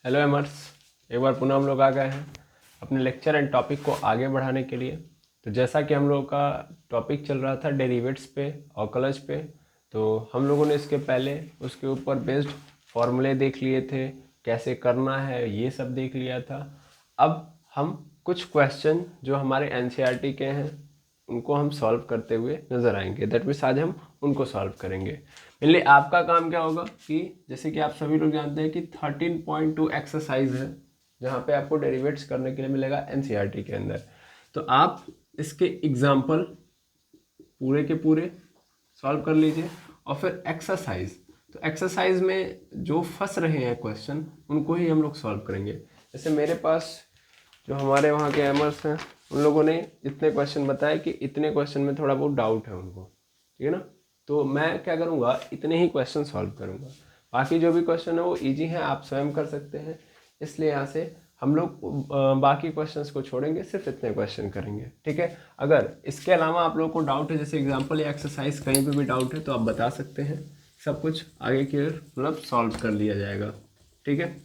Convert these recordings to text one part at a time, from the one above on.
Hello एमर्स, एक बार पुनः हम लोग आ गए हैं अपने लेक्चर एंड टॉपिक को आगे बढ़ाने के लिए। तो जैसा कि हम लोगों का टॉपिक चल रहा था डेरिवेट्स पे और कलर्स पे, तो हम लोगों ने इसके पहले उसके ऊपर बेस्ड फॉर्मूले देख लिए थे, कैसे करना है ये सब देख लिया था। अब हम कुछ क्वेश्चन जो हमारे एनसीईआरटी के हैं उनको हम सॉल्व करते हुए नज़र आएंगे। दैट मीन्स आज हम उनको सॉल्व करेंगे। मेनली आपका काम क्या होगा कि जैसे कि आप सभी लोग जानते हैं कि 13.2 एक्सरसाइज है जहाँ पे आपको डेरिवेट्स करने के लिए मिलेगा एनसीईआरटी के अंदर। तो आप इसके एग्जाम्पल पूरे के पूरे सॉल्व कर लीजिए और फिर एक्सरसाइज, तो एक्सरसाइज में जो फंस रहे हैं क्वेश्चन उनको ही हम लोग सॉल्व करेंगे। जैसे मेरे पास जो हमारे वहाँ के एमर्स हैं उन लोगों ने इतने क्वेश्चन बताए कि इतने क्वेश्चन में थोड़ा बहुत डाउट है उनको, ठीक है ना। तो मैं क्या करूँगा, इतने ही क्वेश्चन सॉल्व करूँगा। बाकी जो भी क्वेश्चन है वो इजी हैं, आप स्वयं कर सकते हैं। इसलिए यहाँ से हम लोग बाकी क्वेश्चंस को छोड़ेंगे, सिर्फ इतने क्वेश्चन करेंगे, ठीक है। अगर इसके अलावा आप लोगों को डाउट है, जैसे एग्जांपल या एक्सरसाइज कहीं पे भी डाउट है, तो आप बता सकते हैं। सब कुछ आगे की मतलब सॉल्व कर लिया जाएगा, ठीक है।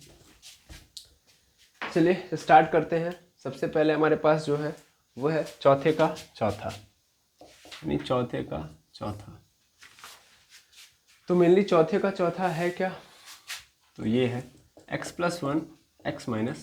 चलिए स्टार्ट करते हैं। सबसे पहले हमारे पास जो है वो है चौथे का चौथा, यानी चौथे का चौथा। तो मेनली चौथे का चौथा है क्या, तो ये है x+1 x-1,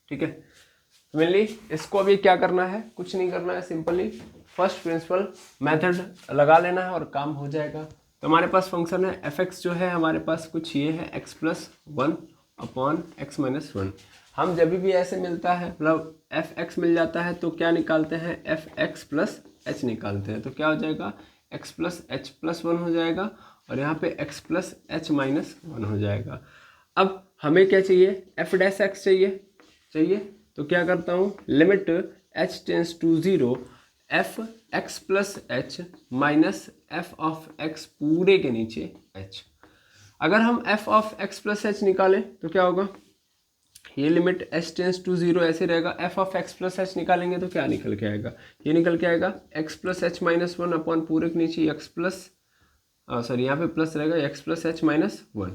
ठीक है। तो मेनली इसको अभी क्या करना है, कुछ नहीं करना है, सिंपली फर्स्ट प्रिंसिपल मेथड लगा लेना है और काम हो जाएगा। तो हमारे पास फंक्शन है f(x) जो है हमारे पास कुछ ये है x+1 अपॉन x-1। हम जब भी ऐसे मिलता है मतलब f(x) मिल जाता है तो क्या निकालते हैं, f(x + h) निकालते हैं। तो क्या हो जाएगा, x + h+1 हो जाएगा और यहाँ पे x + h-1 हो जाएगा। अब हमें क्या चाहिए, f' चाहिए। तो क्या करता हूँ, limit h tends to 0 f(x + h) minus f(x) पूरे के नीचे h। अगर हम f(x + h) निकालें तो क्या होगा, ये लिमिट h टेंस टू 0 ऐसे रहेगा। f(x + h) निकालेंगे तो क्या निकल के आएगा, ये निकल के आएगा x + h-1 अपॉन पूरे के नीचे x प्लस सॉरी यहाँ पे प्लस रहेगा x + h-1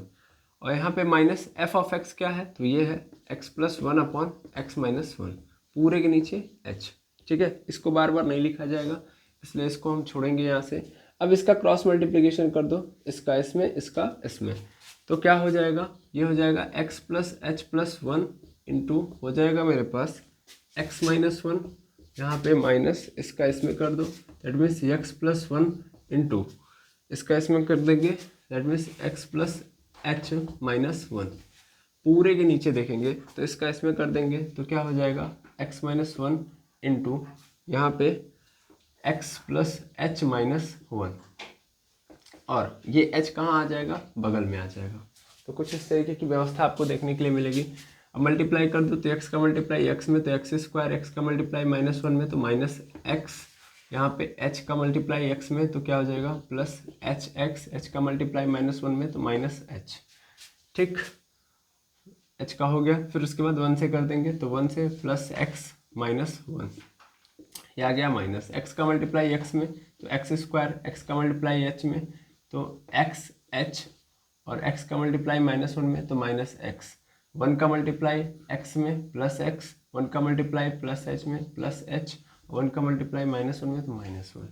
और यहाँ पे माइनस f(x) क्या है, तो ये है x+1 अपॉन x-1 पूरे के नीचे h, ठीक है। इसको बार बार नहीं लिखा जाएगा इसलिए इसको हम छोड़ेंगे यहाँ से। अब इसका क्रॉस मल्टीप्लिकेशन कर दो, इसका इसमें इसका इसमें, तो क्या हो जाएगा, ये हो जाएगा x + h+1 इंटू हो जाएगा मेरे पास x-1, यहाँ पे माइनस इसका इसमें कर दो, दैट मीन्स x+1 इंटू इसका इसमें कर देंगे, दैट मीन्स x + h-1 पूरे के नीचे देखेंगे तो इसका इसमें कर देंगे तो क्या हो जाएगा x-1 इंटू यहाँ पे x + h-1 और ये h कहाँ आ जाएगा, बगल में आ जाएगा। तो कुछ इस तरीके की व्यवस्था आपको देखने के लिए मिलेगी। अब मल्टीप्लाई कर दो तो x का मल्टीप्लाई x में तो x², x का मल्टीप्लाई -1 में तो -x, यहाँ पे h का मल्टीप्लाई x में तो क्या हो जाएगा +hx, h का मल्टीप्लाई -1 में तो -h, ठीक। h का हो गया, फिर उसके बाद 1 से कर देंगे तो 1 से +x-1 ये आ गया माइनस x का मल्टीप्लाई x में तो x², x का मल्टीप्लाई h में तो xh और x का मल्टीप्लाई -1 में तो -x, 1 का मल्टीप्लाई x में +x, 1 का मल्टीप्लाई +h में +h, 1 का मल्टीप्लाई -1 में तो -1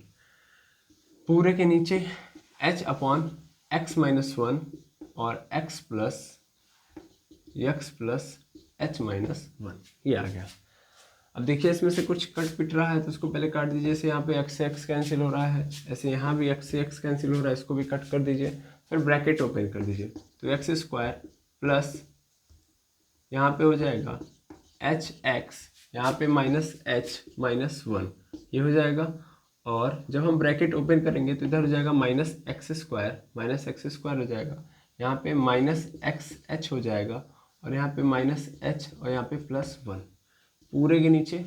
पूरे के नीचे h अपॉन x-1 और x + h-1 ये आ गया। अब देखिए इसमें से कुछ कट पिट रहा है तो उसको पहले काट दीजिए। जैसे यहाँ पे x से x कैंसिल हो रहा है, ऐसे यहाँ भी x से x कैंसिल हो रहा है, इसको भी कट कर दीजिए। फिर ब्रैकेट ओपन कर दीजिए तो x² प्लस यहाँ पे हो जाएगा hx, यहाँ पे -h-1 ये हो जाएगा। और जब हम ब्रैकेट ओपन करेंगे तो इधर हो जाएगा -x² हो जाएगा, यहाँ पे -xh हो जाएगा और यहाँ पे -h और यहाँ पे +1 पूरे के नीचे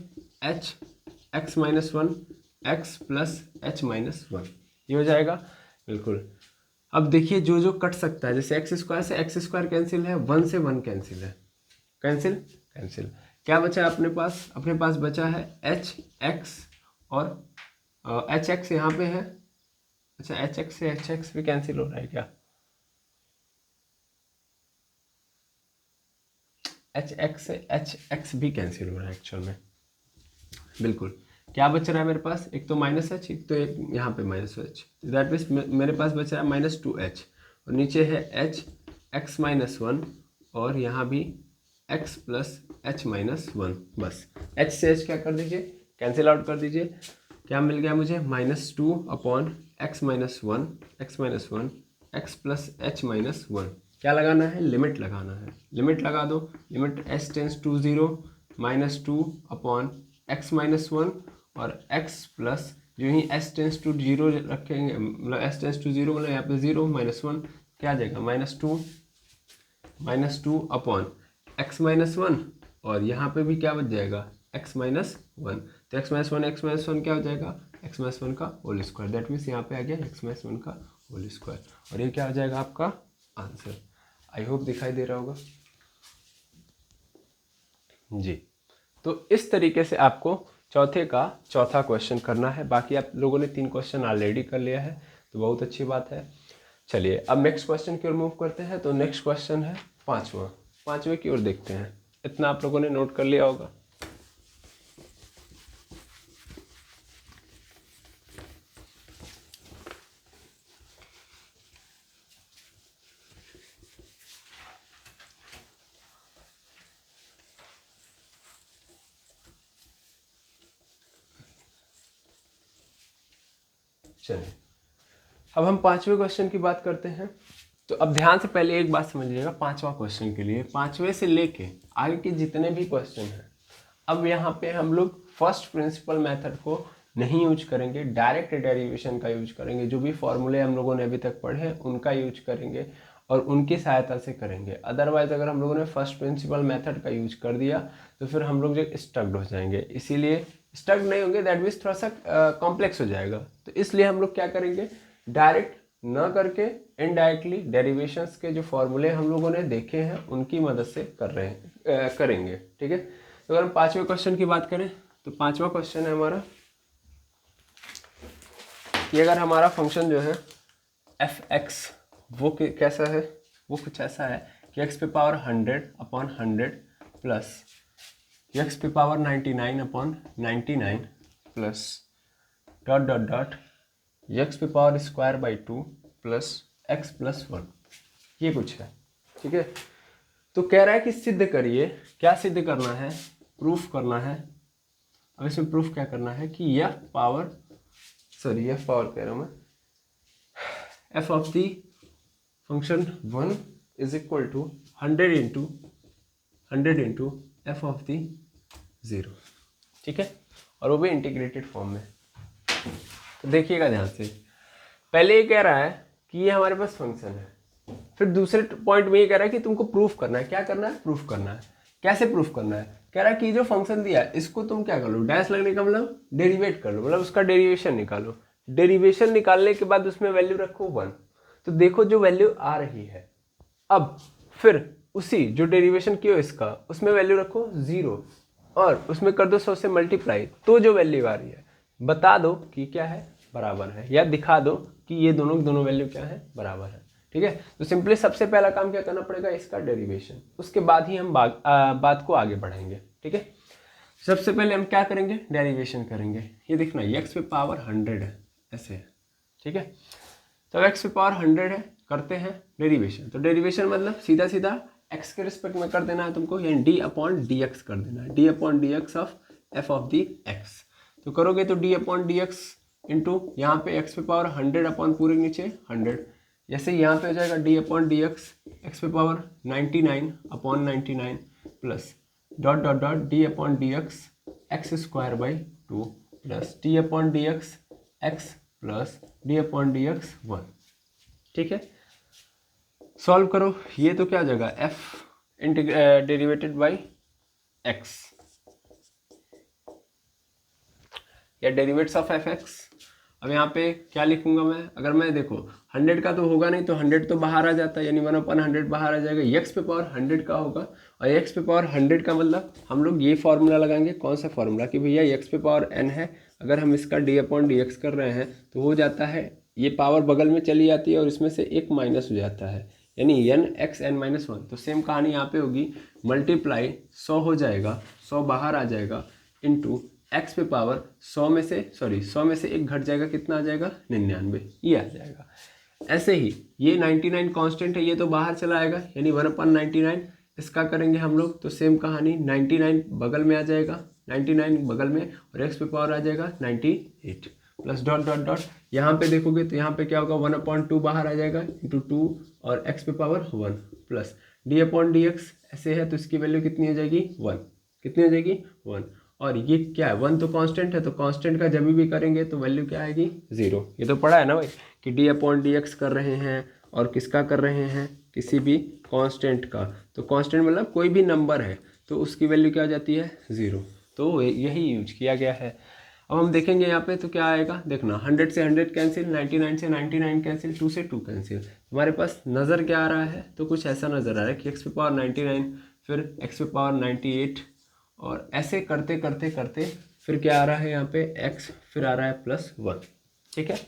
h x-1 x + h-1 ये हो जाएगा, बिल्कुल। अब देखिए जो जो कट सकता है, जैसे x² से x² कैंसिल है, 1 से 1 कैंसिल है, कैंसिल कैंसिल, क्या बचा है अपने पास बचा है hx और hx यहाँ पे है। अच्छा hx से hx भी कैंसिल हो रहा है क्या, एच एक्स से एच एक्स भी कैंसिल हो रहा है एक्चुअल में, बिल्कुल। क्या बच रहा है मेरे पास, एक तो माइनस एच, एक तो एक यहाँ पे माइनस एच, दैट मीन्स मेरे पास बच रहा है माइनस टू एच, और नीचे है एच एक्स माइनस वन, और यहाँ भी x plus h minus one. बस एच से एच क्या कर दीजिए, कैंसिल आउट कर दीजिए। क्या मिल गया मुझे, minus two upon x minus one, x minus one, x plus h minus one. क्या लगाना है, लिमिट लगाना है, लिमिट लगा दो। Limit s tends to zero, minus two upon x minus one और एक्स प्लस, जो ही एस टेंस टू जीरो रखेंगे, मतलब एस टेंस टू जीरो, मतलब यहाँ पे जीरो माइनस वन, क्या आ जाएगा minus two upon x minus one, और यहाँ पे भी क्या बच जाएगा, एक्स माइनस वन। तो एक्स माइनस वन क्या हो जाएगा, एक्स माइनस वन का होल स्क्वायर, दैट मीन्स यहाँ पे आ गया एक्स माइनस वन का होल स्क्वायर, और ये क्या हो जाएगा आपका आंसर। आई होप दिखाई दे रहा होगा जी। तो इस तरीके से आपको चौथे का चौथा क्वेश्चन करना है। बाकी आप लोगों ने 3 क्वेश्चन ऑलरेडी कर लिया है, तो बहुत अच्छी बात है। चलिए अब नेक्स्ट क्वेश्चन की ओर मूव करते हैं। तो नेक्स्ट क्वेश्चन है पाँचवें की ओर देखते हैं। इतना आप लोगों ने नोट कर लिया होगा। चलिए अब हम 5वें क्वेश्चन की बात करते हैं। तो अब ध्यान से पहले एक बात समझिएगा, 5वां क्वेश्चन के लिए 5वें से लेके आगे के जितने भी क्वेश्चन हैं, अब यहाँ पे हम लोग फर्स्ट प्रिंसिपल मेथड को नहीं यूज करेंगे, डायरेक्ट डेरिवेशन का यूज करेंगे। जो भी फॉर्मूले हम लोगों ने अभी तक पढ़े हैं उनका यूज करेंगे और उनकी सहायता से करेंगे। अदरवाइज अगर हम लोगों ने फर्स्ट प्रिंसिपल मेथड का यूज कर दिया तो फिर हम लोग जो स्टक्ड हो जाएंगे। इसीलिए स्टक्ड नहीं होंगे, दैट मीन्स थोड़ा सा कॉम्प्लेक्स हो जाएगा। तो इसलिए हम लोग क्या करेंगे, डायरेक्ट न करके इनडायरेक्टली डेरिवेशंस के जो फॉर्मूले हम लोगों ने देखे हैं उनकी मदद से करेंगे। ठीक है। तो अगर हम 5वें क्वेश्चन की बात करें तो 5वां क्वेश्चन है हमारा कि अगर हमारा फंक्शन जो है एफ एक्स वो कैसा है, वो कुछ ऐसा है कि एक्स पे पावर 100 अपॉन 100 प्लस एक्स पे power 99 upon 99 plus dot dot dot X पे power square by 2 plus X plus 1, ये कुछ है। ठीक है। तो कह रहा है कि सिद्ध करिए, क्या सिद्ध करना है, प्रूफ करना है। अब इसमें प्रूफ क्या करना है कि एफ पावर कह रहा हूँ मैं, f of the function 1 is equal to 100 into f of the 0। ठीक है। और वो भी इंटीग्रेटेड फॉर्म में। तो देखिएगा ध्यान से, पहले ये कह रहा है कि ये हमारे पास फंक्शन है, फिर दूसरे पॉइंट में ये कह रहा है कि तुमको प्रूफ करना है। क्या करना है, प्रूफ करना है। कैसे प्रूफ करना है, कह रहा है कि जो फंक्शन दिया है इसको तुम क्या कर लो, डैश लगने का मतलब डेरिवेट कर लो, मतलब उसका डेरिवेशन निकालो। डेरिवेशन निकालने के बाद उसमें वैल्यू रखो 1। तो देखो जो वैल्यू आ रही है, अब फिर उसी जो डेरिवेशन किया इसका उसमें वैल्यू रखो 0 और उसमें कर दो 100 से मल्टीप्लाई, तो जो वैल्यू आ रही है बता दो कि क्या है, बराबर है, या दिखा दो कि ये दोनों वैल्यू क्या है, बराबर है। ठीक है। तो सिंपली सबसे पहला काम क्या करना पड़ेगा, इसका डेरिवेशन, उसके बाद ही हम बात को आगे बढ़ाएंगे। ठीक है। सबसे पहले हम क्या करेंगे, डेरिवेशन करेंगे। ये देखना एक्स पे पावर 100 है, ऐसे है। ठीक है। तो एक्स पे पावर 100 है, करते हैं डेरिवेशन। तो डेरिवेशन मतलब सीधा सीधा एक्स के रिस्पेक्ट में कर देना है तुमको, यानी डी अपॉन डी एक्स कर देना है, d upon D x of F of the x. तो करोगे तो D upon D x into यहाँ पे एक्स पे पावर 100 अपॉन पूरे नीचे 100, जैसे यहाँ पे हो जाएगा डी अपॉन डी एक्स पे power 99 upon 99 plus dot dot dot D upon D x square by 2 plus D upon D x plus D upon D x 1। ठीक है। सॉल्व करो, ये तो क्या जगह एफ डेरिवेटेड बाई एक्स या डेरिवेट्स of F x. अब यहाँ पे क्या लिखूंगा मैं, अगर मैं देखो 100 का तो होगा नहीं, तो 100 तो बाहर आ जाता है, यानी 1/100 बाहर आ जाएगा। एक्स पे पावर 100 का होगा, और एक्स पे पावर 100 का मतलब हम लोग ये फॉर्मूला लगाएंगे। कौन सा फॉर्मूला, कि भैया एक्स पे पावर n है, अगर हम इसका डी अपॉन डी एक्स कर रहे हैं तो हो जाता है, ये पावर बगल में चली जाती है और इसमें से एक माइनस हो जाता है, यानी n x n minus one. तो सेम कहानी यहाँ पे होगी, मल्टीप्लाई 100 हो जाएगा, 100 बाहर आ जाएगा, इंटू एक्स पे पावर 100 में से एक घट जाएगा, कितना आ जाएगा 99, ये आ जाएगा। ऐसे ही ये 99 कांस्टेंट है, ये तो बाहर चला आएगा, यानी 1/99 इसका करेंगे हम लोग। तो सेम कहानी 99 बगल में आ जाएगा, 99 बगल में, और एक्स पे पावर आ जाएगा 98 प्लस डॉट डॉट डॉट। यहाँ पे देखोगे तो यहाँ पे क्या होगा, 1/2 बाहर आ जाएगा, इंटू 2 और एक्स पे पावर 1 प्लस d/dx ऐसे है, तो इसकी वैल्यू कितनी हो जाएगी 1, कितनी हो जाएगी 1। और ये क्या है, 1 तो कांस्टेंट है, तो कांस्टेंट का जब भी करेंगे तो वैल्यू क्या आएगी 0। ये तो पढ़ा है ना भाई कि d/dx कर रहे हैं और किसका कर रहे हैं, किसी भी कांस्टेंट का। तो कांस्टेंट मतलब कोई भी नंबर है तो उसकी वैल्यू क्या आ जाती है 0। तो यही यूज किया गया है। अब हम देखेंगे यहाँ पे तो क्या आएगा, देखना 100 से 100 कैंसिल, 99 से 99 कैंसिल, 2 से 2 कैंसिल। हमारे पास नज़र क्या आ रहा है, तो कुछ ऐसा नज़र आ रहा है कि एक्स पे पावर 99 फिर एक्स पे पावर 98 और ऐसे करते करते करते फिर क्या आ रहा है यहाँ पे x, फिर आ रहा है +1। ठीक है,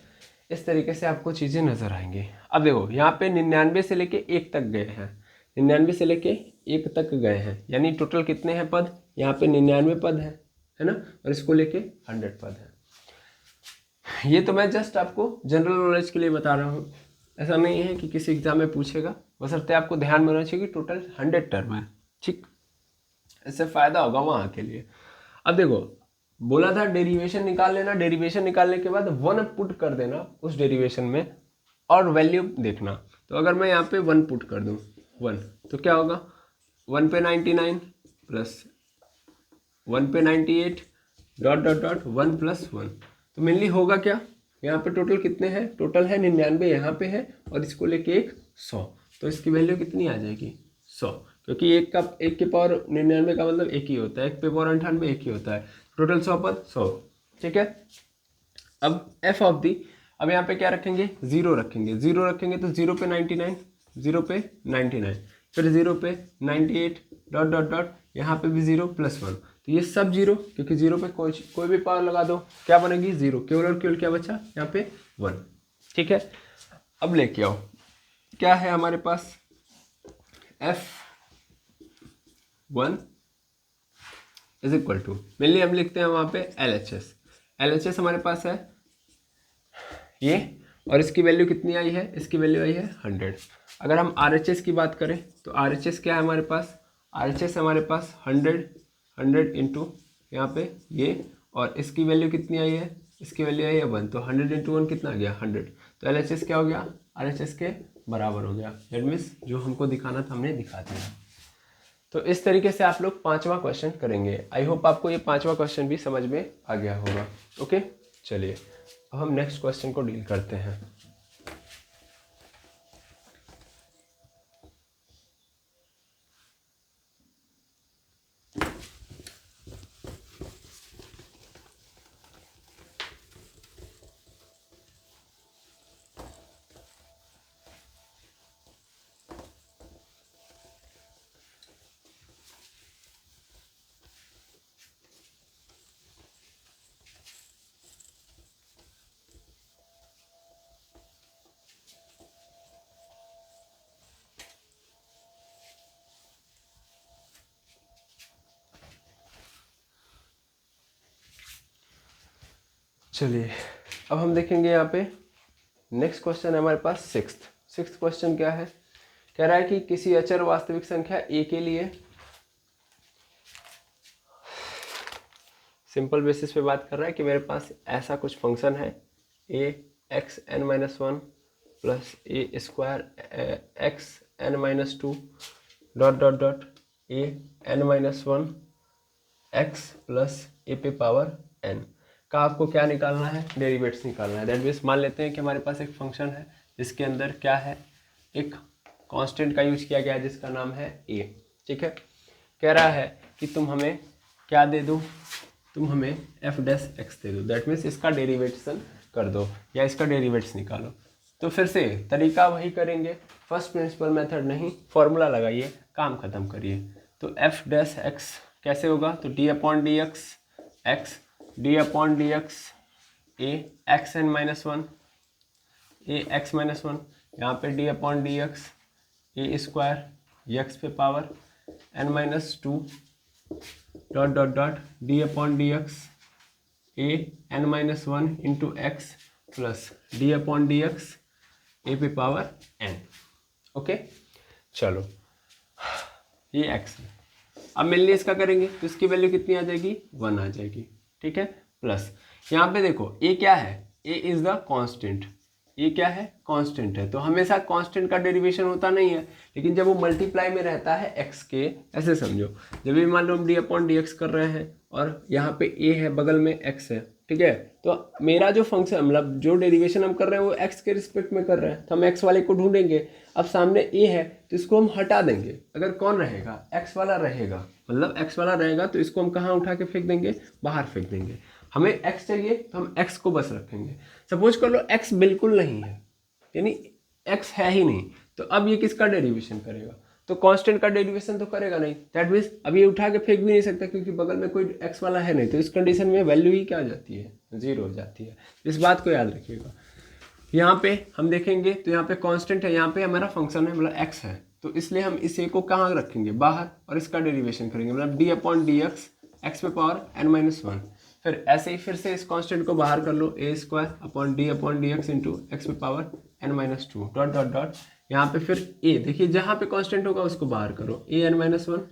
इस तरीके से आपको चीज़ें नज़र आएंगी। अब देखो यहाँ पे 99 से लेके 1 तक गए हैं, 99 से लेके 1 तक गए हैं, यानी टोटल कितने हैं पद, यहाँ पे 99 पद है ना, और इसको लेके 100 पद है। ये तो मैं जस्ट आपको जनरल नॉलेज के लिए बता रहा हूँ, ऐसा नहीं है कि किसी एग्जाम में पूछेगा, बशर्ते आपको ध्यान में होना चाहिए कि टोटल 100 टर्म है। ठीक, इससे फ़ायदा होगा वहाँ के लिए। अब देखो बोला था डेरिवेशन निकाल लेना, डेरिवेशन निकालने के बाद 1 पुट कर देना उस डेरिवेशन में और वैल्यू देखना। तो अगर मैं यहाँ पे 1 पुट कर दूँ 1, तो क्या होगा 1 पे 99 प्लस 1 पे 98 डॉट डॉट डॉट 1 + 1। तो मेनली होगा क्या, यहाँ पे टोटल कितने हैं, टोटल है 99 यहाँ पे है और इसको लेके एक 100, तो इसकी वैल्यू कितनी आ जाएगी 100, क्योंकि एक के पावर 99 का मतलब एक ही होता है, एक पे पावर 98 एक ही होता है, टोटल 100 पद 100। ठीक है, अब एफ ऑफ दी, अब यहाँ पे क्या रखेंगे 0 रखेंगे, 0 रखेंगे तो 0 पे 99, 0 पे 99 फिर 0 पे 98 डॉट डॉट डॉट, यहाँ पे भी 0 +1। तो ये सब 0, क्योंकि 0 पे कोई भी पावर लगा दो क्या बनेगी 0, केवल और केवल क्या बचा यहाँ पे 1। ठीक है, अब लेके आओ क्या है हमारे पास, F1 is equal to, mainly हम लिखते हैं वहाँ पे LHS हमारे पास है ये, और इसकी वैल्यू कितनी आई है, इसकी वैल्यू आई है 100। अगर हम RHS की बात करें तो RHS क्या है हमारे पास, RHS हमारे पास 100 इंटू यहाँ पे ये, और इसकी वैल्यू कितनी आई है, इसकी वैल्यू आई है 1, तो 100 इंटू 1 कितना आ गया 100। तो LHS क्या हो गया, RHS के बराबर हो गया, दैट मीन्स जो हमको दिखाना था हमने दिखा दिया। तो इस तरीके से आप लोग 5वां क्वेश्चन करेंगे। आई होप आपको ये 5वां क्वेश्चन भी समझ में आ गया होगा। ओके, चलिए अब हम नेक्स्ट क्वेश्चन को डील करते हैं। चलिए अब हम देखेंगे यहाँ पे नेक्स्ट क्वेश्चन है हमारे पास सिक्स्थ क्वेश्चन क्या है, कह रहा है कि किसी अचर वास्तविक संख्या a के लिए सिंपल बेसिस पे बात कर रहा है कि मेरे पास ऐसा कुछ फंक्शन है ax(n-1) plus a²(x(n-2) dot dot dot a(n-1) x plus a पे पावर n का आपको क्या निकालना है, डेरिवेट्स निकालना है। दैट मीन्स मान लेते हैं कि हमारे पास एक फंक्शन है जिसके अंदर क्या है, एक कांस्टेंट का यूज किया गया है जिसका नाम है a। ठीक है, कह रहा है कि तुम हमें क्या दे दो, तुम हमें f'(x) दे दो, दैट मीन्स इसका डेरिवेशन कर दो या इसका डेरिवेट्स निकालो। तो फिर से तरीका वही करेंगे, फर्स्ट प्रिंसिपल मेथड नहीं, फॉर्मूला लगाइए, काम खत्म करिए। तो f'(x) कैसे होगा, तो d/dx x d/dx ax(n-1) ax-1, यहाँ पे d/dx ए स्क्वायर एक्स पे power n-2 dot dot dot D upon D x A n-1 into X plus D upon D x A पे पावर n। ओके, चलो ये x है। अब mainly इसका करेंगे तो इसकी वैल्यू कितनी आ जाएगी, 1 आ जाएगी। ठीक है, प्लस यहाँ पे देखो a क्या है, a इज द कांस्टेंट। ये क्या है, कांस्टेंट है, तो हमेशा कांस्टेंट का डेरिवेशन होता नहीं है, लेकिन जब वो मल्टीप्लाई में रहता है x के, ऐसे समझो जब भी मान लो हम डी अपॉन डी एक्स कर रहे हैं और यहाँ पे a है, बगल में x है, ठीक है, तो मेरा जो फंक्शन मतलब जो डेरिवेशन हम कर रहे हैं वो x के रिस्पेक्ट में कर रहे हैं, तो हम x वाले को ढूंढेंगे। अब सामने a है तो इसको हम हटा देंगे। अगर कौन रहेगा, x वाला रहेगा, मतलब x वाला रहेगा तो इसको हम कहाँ उठा के फेंक देंगे, बाहर फेंक देंगे। हमें x चाहिए तो हम x को बस रखेंगे। सपोज कर लो x बिल्कुल नहीं है, यानी x है ही नहीं, तो अब ये किसका डेरिवेशन करेगा, तो कांस्टेंट का डेरिवेशन तो करेगा नहीं। दैट मीन्स अब ये उठा के फेंक भी नहीं सकता क्योंकि बगल में कोई x वाला है नहीं, तो इस कंडीशन में वैल्यू ही क्या आ जाती है, 0 हो जाती है। इस बात को याद रखिएगा। यहाँ पे हम देखेंगे तो यहाँ पे कांस्टेंट है, यहाँ पे हमारा फंक्शन है मतलब x है, तो इसलिए हम इस a को कहाँ रखेंगे, बाहर, और इसका डेरिवेशन करेंगे मतलब D upon D x x पे पावर n-1। फिर ऐसे ही फिर से इस कांस्टेंट को बाहर कर लो, a square upon D x into X पे power n-2 dot dot dot. यहाँ पे फिर a, देखिए जहाँ पे कांस्टेंट होगा उसको बाहर करो, a n-1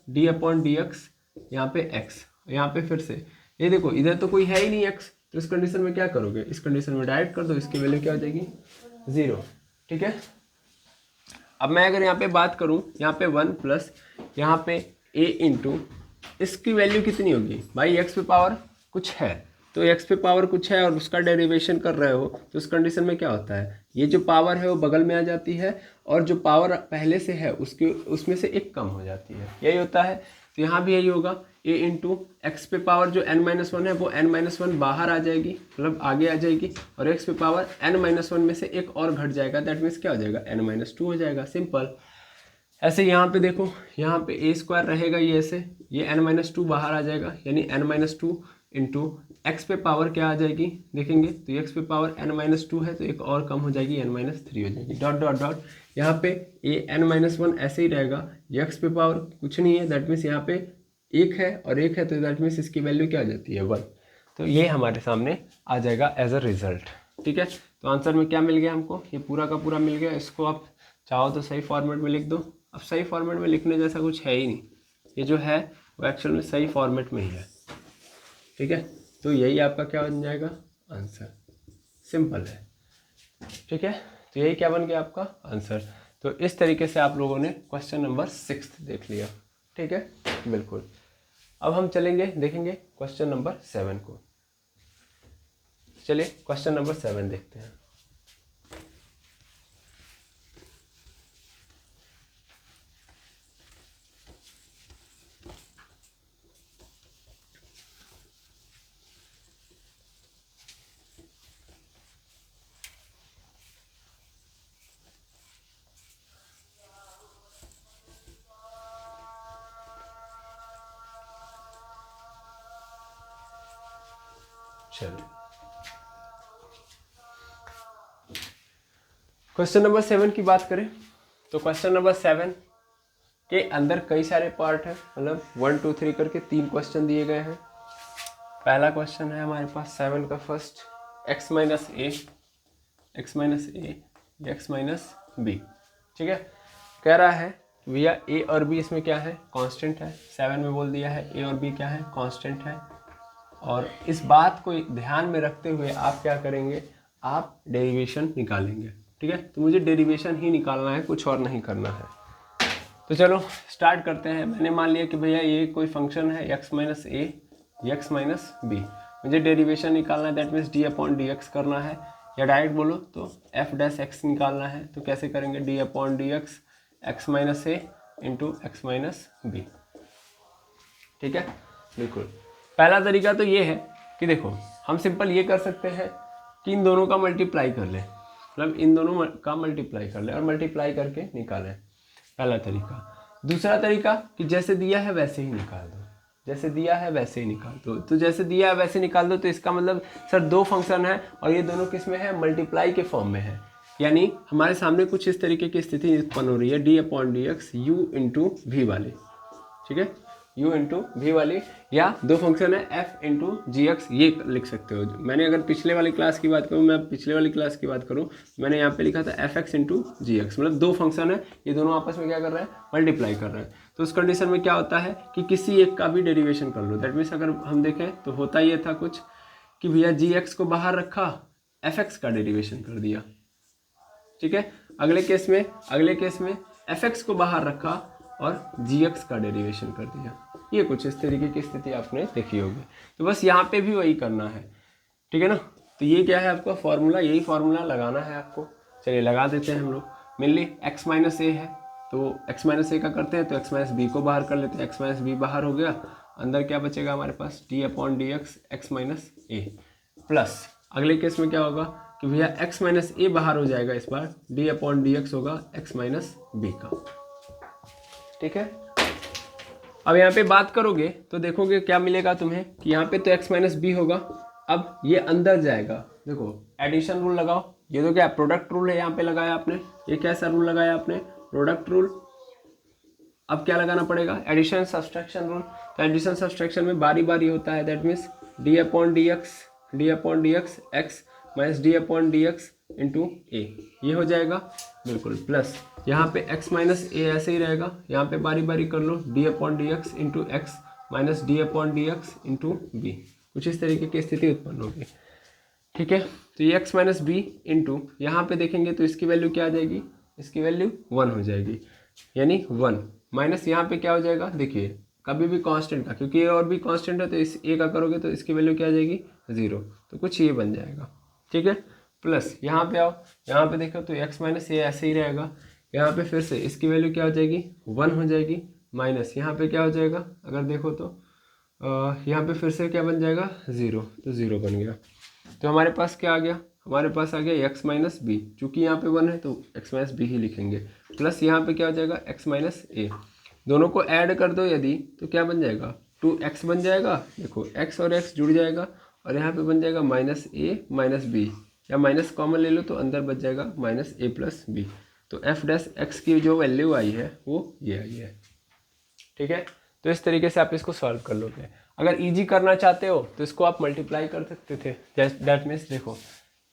D upon D x, यहाँ पे x, यहाँ पे फिर से ये देखो इधर तो कोई है ही नहीं x, तो इस कंडीशन में क्या करोगे, इस कंडीशन में डायरेक्ट कर दो, इसकी वैल्यू क्या हो जाएगी, 0। ठीक है, अब मैं अगर यहाँ पे बात करूँ, यहाँ पे 1 प्लस यहाँ पे a इंटू इसकी वैल्यू कितनी होगी भाई, x पे पावर कुछ है, तो x पे पावर कुछ है और उसका डेरिवेशन कर रहे हो, तो उस कंडीशन में क्या होता है, ये जो पावर है वो बगल में आ जाती है और जो पावर पहले से है उसके उसमें से एक कम हो जाती है, यही होता है। तो यहाँ भी यही होगा, a इंटू एक्स पे पावर जो n-1 है वो n-1 बाहर आ जाएगी, मतलब आगे आ जाएगी, और x पे पावर n-1 में से एक और घट जाएगा, दैट मीन्स क्या हो जाएगा, n-2 हो जाएगा, सिंपल। ऐसे यहाँ पे देखो, यहाँ पे a स्क्वायर रहेगा, ये ऐसे, ये n-2 बाहर आ जाएगा, यानी n-2 इंटू एक्स पे पावर क्या आ जाएगी, देखेंगे तो एक्स पे पावर n-2 है, तो एक और कम हो जाएगी, n-3 हो जाएगी, डॉट डॉट डॉट। यहाँ पे a n-1 ऐसे ही रहेगा, ये एक्स पे पावर कुछ नहीं है, दैट मीन्स यहाँ पे एक है और एक है, तो दैट मीन्स इसकी वैल्यू क्या आ जाती है, 1। तो ये हमारे सामने आ जाएगा एज अ रिजल्ट। ठीक है, तो आंसर में क्या मिल गया हमको, ये पूरा का पूरा मिल गया। इसको आप चाहो तो सही फॉर्मेट में लिख दो। अब सही फॉर्मेट में लिखने जैसा कुछ है ही नहीं, ये जो है वो एक्चुअल में सही फॉर्मेट में ही है। ठीक है, तो यही आपका क्या बन जाएगा, आंसर, सिंपल है। ठीक है, तो यही क्या बन गया आपका आंसर। तो इस तरीके से आप लोगों ने क्वेश्चन नंबर 6 देख लिया। ठीक है, बिल्कुल। अब हम चलेंगे, देखेंगे क्वेश्चन नंबर 7 को। चलिए क्वेश्चन नंबर 7 देखते हैं। चलिए क्वेश्चन नंबर 7 की बात करें तो क्वेश्चन नंबर 7 के अंदर कई सारे पार्ट हैं, मतलब 1 2 3 करके 3 क्वेश्चन दिए गए हैं। पहला क्वेश्चन है हमारे पास 7 का फर्स्ट, x माइनस ए एक्स माइनस बी। ठीक है, कह रहा है भैया a और b इसमें क्या है, कांस्टेंट है। 7 में बोल दिया है a और b क्या है, कांस्टेंट है। और इस बात को ध्यान में रखते हुए आप क्या करेंगे, आप डेरिवेशन निकालेंगे। ठीक है, तो मुझे डेरिवेशन ही निकालना है, कुछ और नहीं करना है। तो चलो स्टार्ट करते हैं। मैंने मान लिया कि भैया ये कोई फंक्शन है x माइनस ए एक्स माइनस बी, मुझे डेरिवेशन निकालना है, that means D upon D x करना है, या डायरेक्ट बोलो तो एफ डैश एक्स निकालना है। तो कैसे करेंगे, D upon D x X minus A into x minus B. ठीक है, बिल्कुल। पहला तरीका तो ये है कि देखो हम सिंपल ये कर सकते हैं कि इन दोनों का मल्टीप्लाई कर लें, मतलब इन दोनों का मल्टीप्लाई कर लें और मल्टीप्लाई करके निकालें, पहला तरीका। दूसरा तरीका कि जैसे दिया है वैसे ही निकाल दो, जैसे दिया है वैसे ही निकाल दो। तो जैसे दिया है वैसे निकाल दो, तो इसका मतलब सर 2 फंक्शन है और ये दोनों किस में है, मल्टीप्लाई के फॉर्म में है। यानी हमारे सामने कुछ इस तरीके की स्थिति उत्पन्न हो रही है, d upon D x u into v वाली, ठीक है, u इंटू वी वाली, या दो फंक्शन है f इंटू जी एक्स, ये लिख सकते हो। मैंने अगर पिछले वाली क्लास की बात करूँ, मैं पिछले वाली क्लास की बात करूँ, मैंने यहाँ पे लिखा था एफ एक्स इंटू जी एक्स, मतलब दो फंक्शन है, ये दोनों आपस में क्या कर रहे हैं, मल्टीप्लाई कर रहे हैं। तो उस कंडीशन में क्या होता है कि किसी एक का भी डेरिवेशन कर लो। दैट मीन्स अगर हम देखें तो होता ये था कुछ कि भैया जी एक्स को बाहर रखा, एफ एक्स का डेरिवेशन कर दिया, ठीक है। अगले केस में एफ एक्स को बाहर रखा और जी एक्स का डेरिवेशन कर दिया। ये कुछ इस तरीके की स्थिति आपने देखी होगी। तो बस यहाँ पे भी वही करना है, ठीक है ना। तो ये क्या है आपका फॉर्मूला, यही फॉर्मूला लगाना है आपको। चलिए लगा देते हैं हम लोग। मेनली x माइनस ए है, तो x माइनस ए का करते हैं तो x माइनस बी को बाहर कर लेते हैं। x माइनस बी बाहर हो गया, अंदर क्या बचेगा हमारे पास, D upon D x X minus A, plus अगले केस में क्या होगा कि भैया x माइनस ए बाहर हो जाएगा, इस बार डी अपॉन डी एक्स होगा x माइनस बी का, ठीक है। अब यहाँ पे बात करोगे तो देखोगे क्या मिलेगा तुम्हें कि यहाँ पे तो x माइनस बी होगा, अब ये अंदर जाएगा। देखो एडिशन रूल लगाओ, ये तो क्या प्रोडक्ट रूल है, यहाँ पे लगाया आपने, ये कैसा रूल लगाया आपने, प्रोडक्ट रूल। अब क्या लगाना पड़ेगा, एडिशन सब्सट्रैक्शन रूल। तो एडिशन सब्सट्रैक्शन में बारी बारी होता है, that means D upon D x X minus D upon D x into A, ये हो जाएगा बिल्कुल, प्लस यहाँ पे x माइनस ए ऐसे ही रहेगा, यहाँ पे बारी बारी कर लो, d upon D x into x minus D upon D x into b, कुछ इस तरीके की स्थिति उत्पन्न होगी, ठीक है। तो ये x माइनस बी इंटू यहाँ पे देखेंगे तो इसकी वैल्यू क्या आ जाएगी, इसकी वैल्यू 1 हो जाएगी, यानी 1 माइनस यहाँ पे क्या हो जाएगा, देखिए कभी भी कांस्टेंट का, क्योंकि ये और भी कांस्टेंट है तो इस ए का करोगे तो इसकी वैल्यू क्या आ जाएगी 0, तो कुछ ये बन जाएगा, ठीक है। प्लस यहाँ पे आओ, यहाँ पे देखो तो x माइनस ए ऐसे ही रहेगा, यहाँ पे फिर से इसकी वैल्यू क्या हो जाएगी 1 हो जाएगी, माइनस यहाँ पे क्या हो जाएगा अगर देखो तो यहाँ पे फिर से क्या बन जाएगा 0, तो 0 बन गया। तो हमारे पास क्या आ गया, हमारे पास आ गया x माइनस बी, चूँकि यहाँ पे 1 है तो x माइनस बी ही लिखेंगे, प्लस यहाँ पे क्या हो जाएगा x माइनस ए, दोनों को ऐड कर दो यदि तो क्या बन जाएगा 2x बन जाएगा। देखो x और x जुड़ जाएगा और यहाँ पे बन जाएगा माइनस ए माइनस बी, या माइनस कॉमन ले लो तो अंदर बच जाएगा माइनस ए प्लस बी। तो एफ डैश एक्स की जो वैल्यू आई है वो ये आई है, ठीक है। तो इस तरीके से आप इसको सॉल्व कर लोगे। अगर इजी करना चाहते हो तो इसको आप मल्टीप्लाई कर सकते थे, दैट मीन्स देखो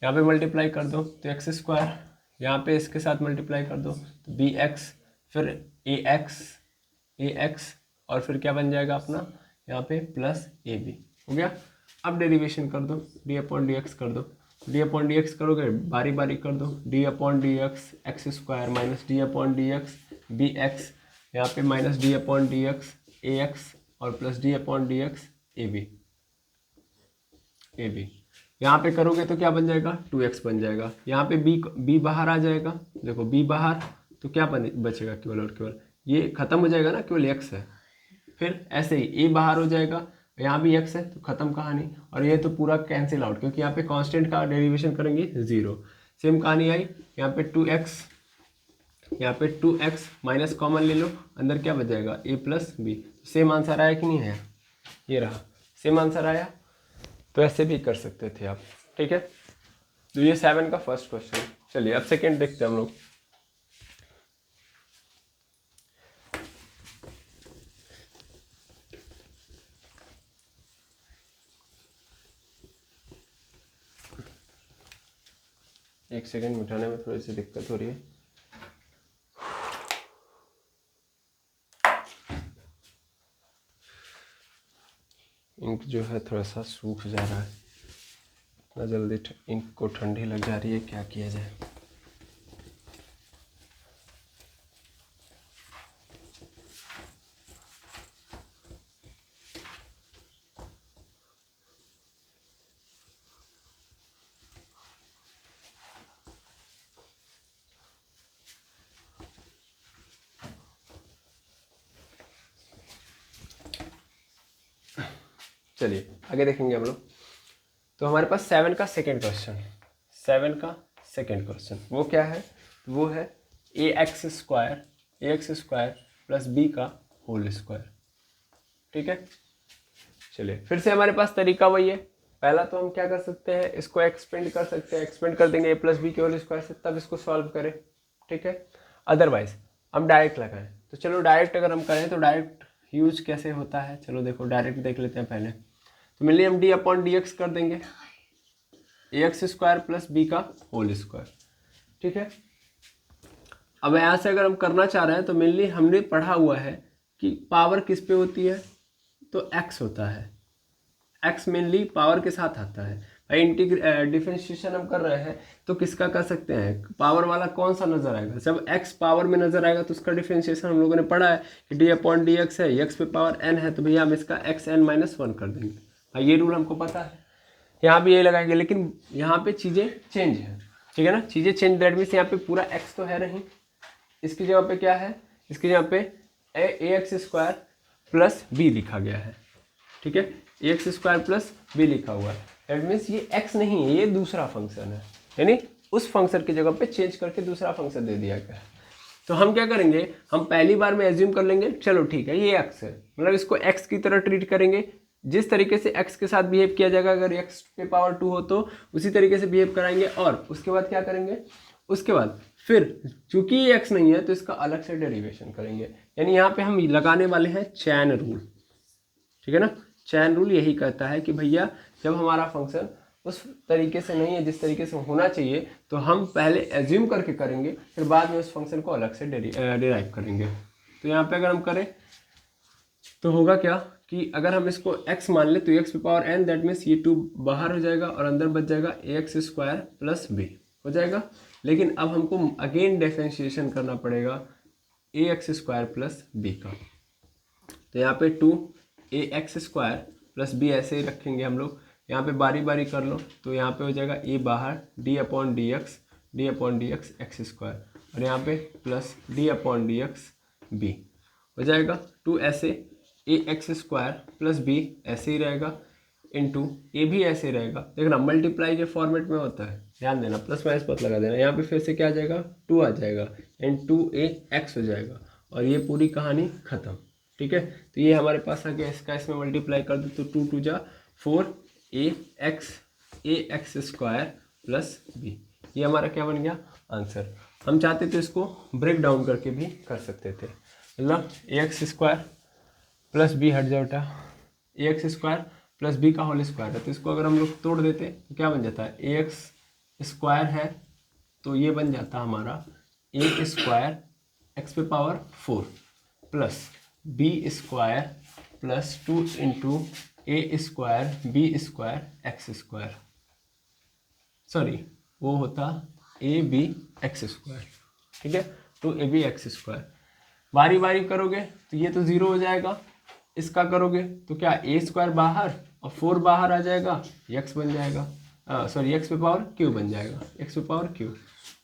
यहाँ पे मल्टीप्लाई कर दो तो एक्स स्क्वायर, यहाँ पे इसके साथ मल्टीप्लाई कर दो तो बी एक्स, फिर ए एक्स और फिर क्या बन जाएगा अपना यहाँ पे प्लस ए बी हो गया। अब डेरिवेशन कर दो, डी अपॉन डी एक्स कर दो, डी अपॉन डी एक्स करोगे बारी बारी कर दो, d upon D x x square minus D upon D x b x, यहाँ पे minus D upon D x a x और plus D upon D x a b, यहाँ पे करोगे तो क्या बन जाएगा 2x बन जाएगा। यहाँ पे b बाहर आ जाएगा, देखो b बाहर तो क्या बचेगा केवल और केवल ये खत्म हो जाएगा ना, केवल x है। फिर ऐसे ही a बाहर हो जाएगा, यहाँ भी x है तो खत्म कहानी, और ये तो पूरा कैंसिल आउट क्योंकि यहाँ पे कांस्टेंट का डेरिवेशन करेंगे 0। सेम कहानी आई, यहाँ पे 2x, यहाँ पे 2x माइनस कॉमन ले लो, अंदर क्या बच जाएगा a plus b. Same answer आया कि नहीं आया, ये रहा सेम आंसर आया। तो ऐसे भी कर सकते थे आप, ठीक है। तो ये 7 का फर्स्ट क्वेश्चन। चलिए अब सेकंड देखते हैं हम लोग। एक सेकंड उठाने में थोड़ी सी दिक्कत हो रही है। इंक जो है थोड़ा सा सूख जा रहा है, इतना जल्दी इंक को ठंडी लग जा रही है, क्या किया जाए। चलिए आगे देखेंगे हम लोग। तो हमारे पास 7 का सेकेंड क्वेश्चन वो क्या है, वो है ए एक्स स्क्वायर प्लस बी का होल स्क्वायर, ठीक है। चलिए फिर से हमारे पास तरीका वही है पहला तो हम क्या कर सकते हैं, इसको एक्सपेंड कर सकते हैं, एक्सपेंड कर देंगे a प्लस बी के होल स्क्वायर से, तब इसको सॉल्व करें, ठीक है। अदरवाइज हम डायरेक्ट लगाएं, तो चलो डायरेक्ट अगर हम करें तो डायरेक्ट यूज कैसे होता है, चलो देखो डायरेक्ट देख लेते हैं पहले। तो मिलिए हम डी अपॉन डी एक्स कर देंगे, ए एक्स स्क्वायर प्लस बी का होल स्क्वायर, ठीक है। अब यहाँ से अगर हम करना चाह रहे हैं तो मेनली हमने पढ़ा हुआ है कि पावर किस पे होती है, तो x होता है, x मेनली पावर के साथ आता है। भाई डिफरेंशिएशन हम कर रहे हैं तो किसका कर सकते हैं, पावर वाला कौन सा नजर आएगा, जब x पावर में नजर आएगा तो उसका डिफरेंशिएशन हम लोगों ने पढ़ा है कि डी अपॉन डी एक्स है, x पे पावर n है, तो भैया हम इसका xn-1 कर देंगे। भाई ये रूल हमको पता है, यहाँ भी ये लगाएंगे, लेकिन यहाँ पे चीज़ें चेंज है, ठीक है ना, चीज़ें चेंज, दैट मीन्स यहाँ पे पूरा x तो है नहीं, इसकी जगह पे क्या है, इसकी जगह पे ए एक्स स्क्वायर प्लस बी लिखा गया है, ठीक है, ए एक्स स्क्वायर प्लस बी लिखा हुआ है, दैट मीन्स ये x नहीं है, ये दूसरा फंक्शन है, यानी उस फंक्शन की जगह पे चेंज करके दूसरा फंक्शन दे दिया गया है। तो हम क्या करेंगे, हम पहली बार में एज्यूम कर लेंगे, चलो ठीक है ये x है, मतलब इसको x की तरह ट्रीट करेंगे, जिस तरीके से x के साथ बिहेव किया जाएगा अगर x पे पावर 2 हो तो उसी तरीके से बिहेव कराएंगे। और उसके बाद क्या करेंगे, उसके बाद फिर चूंकि ये x नहीं है तो इसका अलग से डेरिवेशन करेंगे, यानी यहाँ पे हम लगाने वाले हैं चैन रूल, ठीक है ना। चैन रूल यही कहता है कि भैया जब हमारा फंक्शन उस तरीके से नहीं है जिस तरीके से होना चाहिए तो हम पहले एज्यूम करके करेंगे, फिर बाद में उस फंक्शन को अलग से डिराइव करेंगे। तो यहाँ पे अगर हम करें तो होगा क्या कि अगर हम इसको x मान ले तो x पे पावर n, दैट मीन्स ये 2 बाहर हो जाएगा और अंदर बच जाएगा ए एक्स स्क्वायर प्लस बी हो जाएगा। लेकिन अब हमको अगेन डिफरेंशिएशन करना पड़ेगा ए एक्स स्क्वायर प्लस बी का, तो यहाँ पे 2 ए एक्स स्क्वायर प्लस बी ऐसे ही रखेंगे हम लोग, यहाँ पे बारी बारी कर लो, तो यहाँ पे हो जाएगा ए बाहर d upon D x x square, और यहाँ पे plus D upon D x b हो जाएगा, 2 ऐसे a x square plus b ऐसे ही रहेगा, इनटू ए भी ऐसे ही रहेगा, देखना मल्टीप्लाई के फॉर्मेट में होता है, ध्यान देना, प्लस माइनस पत लगा देना, यहाँ पे फिर से क्या आ जाएगा 2 आ जाएगा एंड 2a x हो जाएगा, और ये पूरी कहानी खत्म, ठीक है। तो ये हमारे पास आ गया, इसका इसमें मल्टीप्लाई कर दो तो 2 2 जा 4 ए एक्स स्क्वायर प्लस बी, ये हमारा क्या बन गया आंसर। हम चाहते थे इसको ब्रेक डाउन करके भी कर सकते थे, मतलब ए एक्स स्क्वायर प्लस बी हट जाओ बेटा, ए एक्स स्क्वायर प्लस बी का होल स्क्वायर है, तो इसको अगर हम लोग तोड़ देते तो क्या बन जाता है, ए एक्स स्क्वायर है तो ये बन जाता हमारा ए स्क्वायर एक्स पे power 4 plus b square plus 2 into a square b square x square, sorry वो होता ए बी एक्स स्क्वायर, ठीक है, 2ab एक्स स्क्वायर। बारी बारी करोगे तो ये तो 0 हो जाएगा, इसका करोगे तो क्या ए स्क्वायर बाहर और 4 बाहर आ जाएगा, एक्स बन जाएगा, सॉरी एक्स पे पावर क्यू बन जाएगा, एक्स पे पावर क्यू।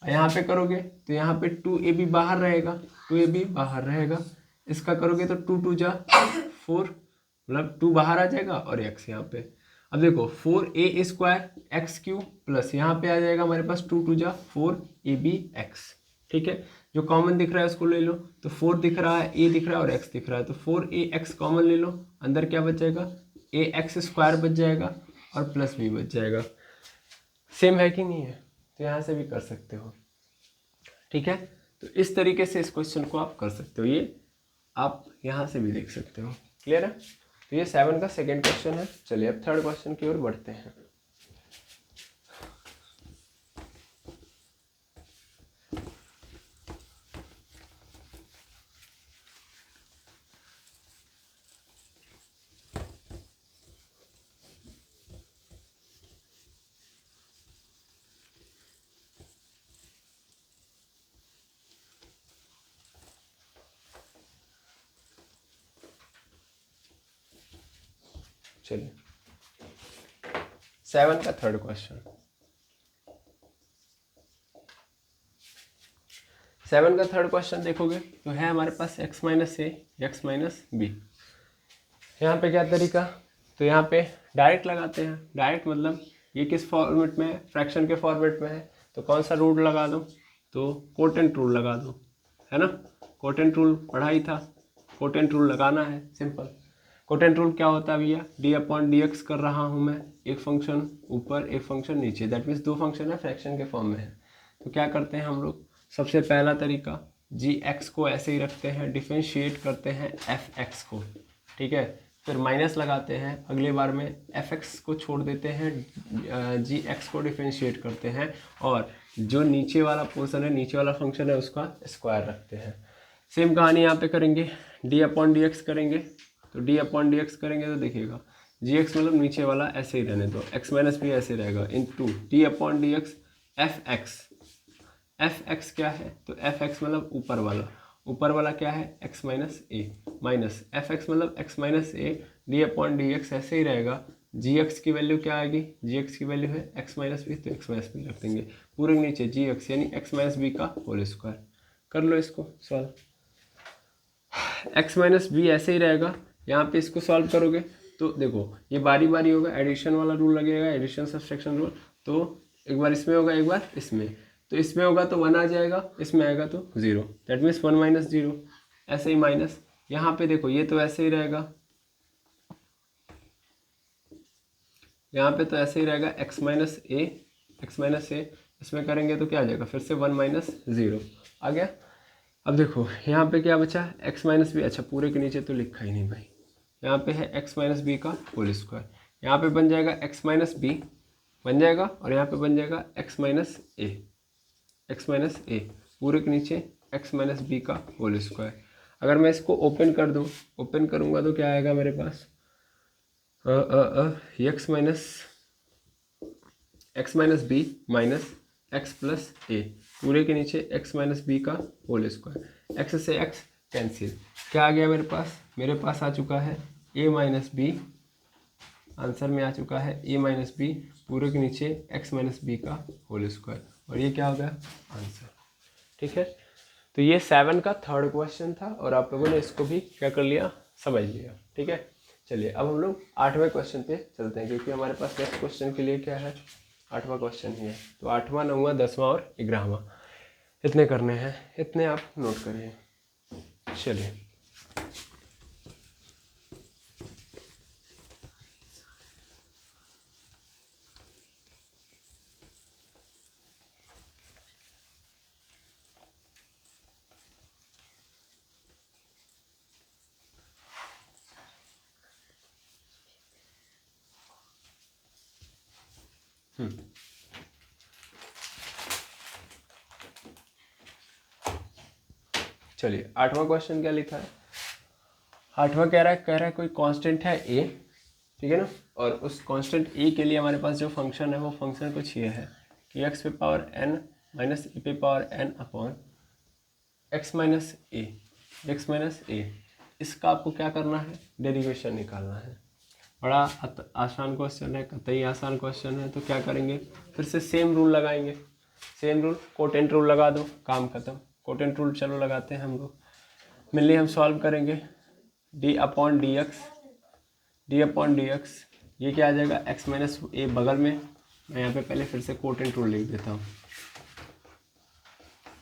यहाँ पे करोगे तो यहाँ पे 2ab बाहर रहेगा, 2ab बाहर रहेगा, इसका करोगे तो 2 2 जा 4, मतलब 2 बाहर आ जाएगा और x यहाँ पे। अब देखो 4a square x Q plus यहाँ पे आ जाएगा हमारे पास 2 2 जा 4ab x, ठीक है। जो कॉमन दिख रहा है उसको ले लो, तो 4 दिख रहा है, a दिख रहा है और x दिख रहा है, तो 4ax कॉमन ले लो, अंदर क्या बच जाएगा ए एक्स स्क्वायर बच जाएगा और प्लस b बच जाएगा। सेम है कि नहीं है, तो यहाँ से भी कर सकते हो, ठीक है। तो इस तरीके से इस क्वेश्चन को आप कर सकते हो, ये आप यहाँ से भी देख सकते हो, क्लियर है। तो ये 7 का सेकेंड क्वेश्चन है। चलिए अब थर्ड क्वेश्चन की ओर बढ़ते हैं। चलिए 7 का थर्ड क्वेश्चन, 7 का थर्ड क्वेश्चन देखोगे तो है हमारे पास x माइनस ए एक्स माइनस बी। यहाँ पे क्या तरीका, तो यहाँ पे डायरेक्ट लगाते हैं, डायरेक्ट मतलब ये किस फॉर्मेट में है, फ्रैक्शन के फॉर्मेट में है, तो कौन सा रूल लगा दो, तो कोटेंट रूल लगा दो, है ना, कोटेंट रूल पढ़ा ही था, कोटेंट रूल लगाना है सिंपल। कोटेंट रूल क्या होता है भैया, डी अपॉन डी एक्स कर रहा हूँ मैं, एक फंक्शन ऊपर एक फंक्शन नीचे, दैट मीन्स दो फंक्शन है फ्रैक्शन के फॉर्म में है। तो क्या करते हैं हम लोग, सबसे पहला तरीका जी एक्स को ऐसे ही रखते हैं, डिफरेंशिएट करते हैं एफ एक्स को, ठीक है, फिर माइनस लगाते हैं, अगले बार में एफ एक्स को छोड़ देते हैं, जी एक्स को डिफरेंशिएट करते हैं, और जो नीचे वाला पोर्शन है, नीचे वाला फंक्शन है, उसका स्क्वायर रखते हैं। सेम कहानी यहाँ पे करेंगे, डी अपॉन डी एक्स करेंगे, तो डी अपॉन डी एक्स करेंगे तो देखिएगा जी एक्स मतलब नीचे वाला ऐसे ही रहने दो, एक्स माइनस भी ऐसे रहेगा, into d upon D x f x, f x क्या है, तो एफ एक्स मतलब ऊपर वाला, ऊपर वाला क्या है एक्स माइनस ए, माइनस एफ एक्स मतलब एक्स माइनस ए, डी अपॉन डी एक्स ऐसे ही रहेगा, जी एक्स की वैल्यू क्या आएगी, जी एक्स की वैल्यू है एक्स माइनस बी, तो एक्स माइनस बी रख देंगे, पूरे नीचे जी एक्स यानी एक्स माइनस बी का होल स्क्वायर। कर लो इसको सॉल्व, एक्स माइनस बी ऐसे ही रहेगा, यहाँ पे इसको सॉल्व करोगे तो देखो ये बारी बारी होगा, एडिशन वाला रूल लगेगा, एडिशन सब्सट्रैक्शन रूल, तो एक बार इसमें होगा एक बार इसमें, तो इसमें होगा तो 1 आ जाएगा, इसमें आएगा तो 0, दैट मीन्स 1 माइनस 0, ऐसे ही माइनस, यहाँ पे देखो ये तो ऐसे ही रहेगा, यहाँ पे तो ऐसे ही रहेगा एक्स माइनस ए, इसमें करेंगे तो क्या आ जाएगा फिर से 1 माइनस 0 आ गया। अब देखो यहाँ पे क्या बचा, एक्स माइनस बी, अच्छा पूरे के नीचे तो लिखा ही नहीं भाई, यहाँ पे है एक्स माइनस बी का होल स्क्वायर, यहाँ पे बन जाएगा एक्स माइनस बी बन जाएगा, और यहाँ पे बन जाएगा एक्स माइनस ए, पूरे के नीचे एक्स माइनस बी का होल स्क्वायर। अगर मैं इसको ओपन कर दूँ, ओपन करूँगा तो क्या आएगा मेरे पास, x minus b minus x plus a, पूरे के नीचे एक्स माइनस बी का होल स्क्वायर, एक्स से एक्स कैंसिल, क्या आ गया मेरे पास आ चुका है ए माइनस बी, आंसर में आ चुका है ए माइनस बी, पूरे के नीचे एक्स माइनस बी का होल स्क्वायर, और ये क्या हो गया आंसर, ठीक है। तो ये 7 का थर्ड क्वेश्चन था, और आप लोगों ने इसको भी क्या कर लिया, समझ लिया, ठीक है। चलिए अब हम लोग 8वें क्वेश्चन पे चलते हैं, क्योंकि हमारे पास नेक्स्ट क्वेश्चन के लिए क्या है, 8वां क्वेश्चन ही है, तो 8वां 9वां 10वां और 11वां इतने करने हैं, इतने आप नोट करिए। चलिए चलिए 8वां क्वेश्चन क्या लिखा है, 8वां कह रहा है कोई कांस्टेंट है ए, ठीक है ना, और उस कांस्टेंट ए के लिए हमारे पास जो फंक्शन है वो फंक्शन कुछ ये है कि एक्स पे पावर एन माइनस ए पे power n upon x minus a, इसका आपको क्या करना है, डेरिवेशन निकालना है। बड़ा आसान क्वेश्चन है, कतई आसान क्वेश्चन है, तो क्या करेंगे फिर से सेम रूल लगाएंगे, सेम रूल कोटेंट रूल लगा दो, काम खत्म, कोटेंट रूल चलो लगाते हैं हम लोग, मिलने हम सॉल्व करेंगे, डी अपॉन डी एक्स, ये क्या आ जाएगा एक्स माइनस ए बगल में, मैं यहाँ पे पहले फिर से कोटेंट रूल लिख देता हूँ।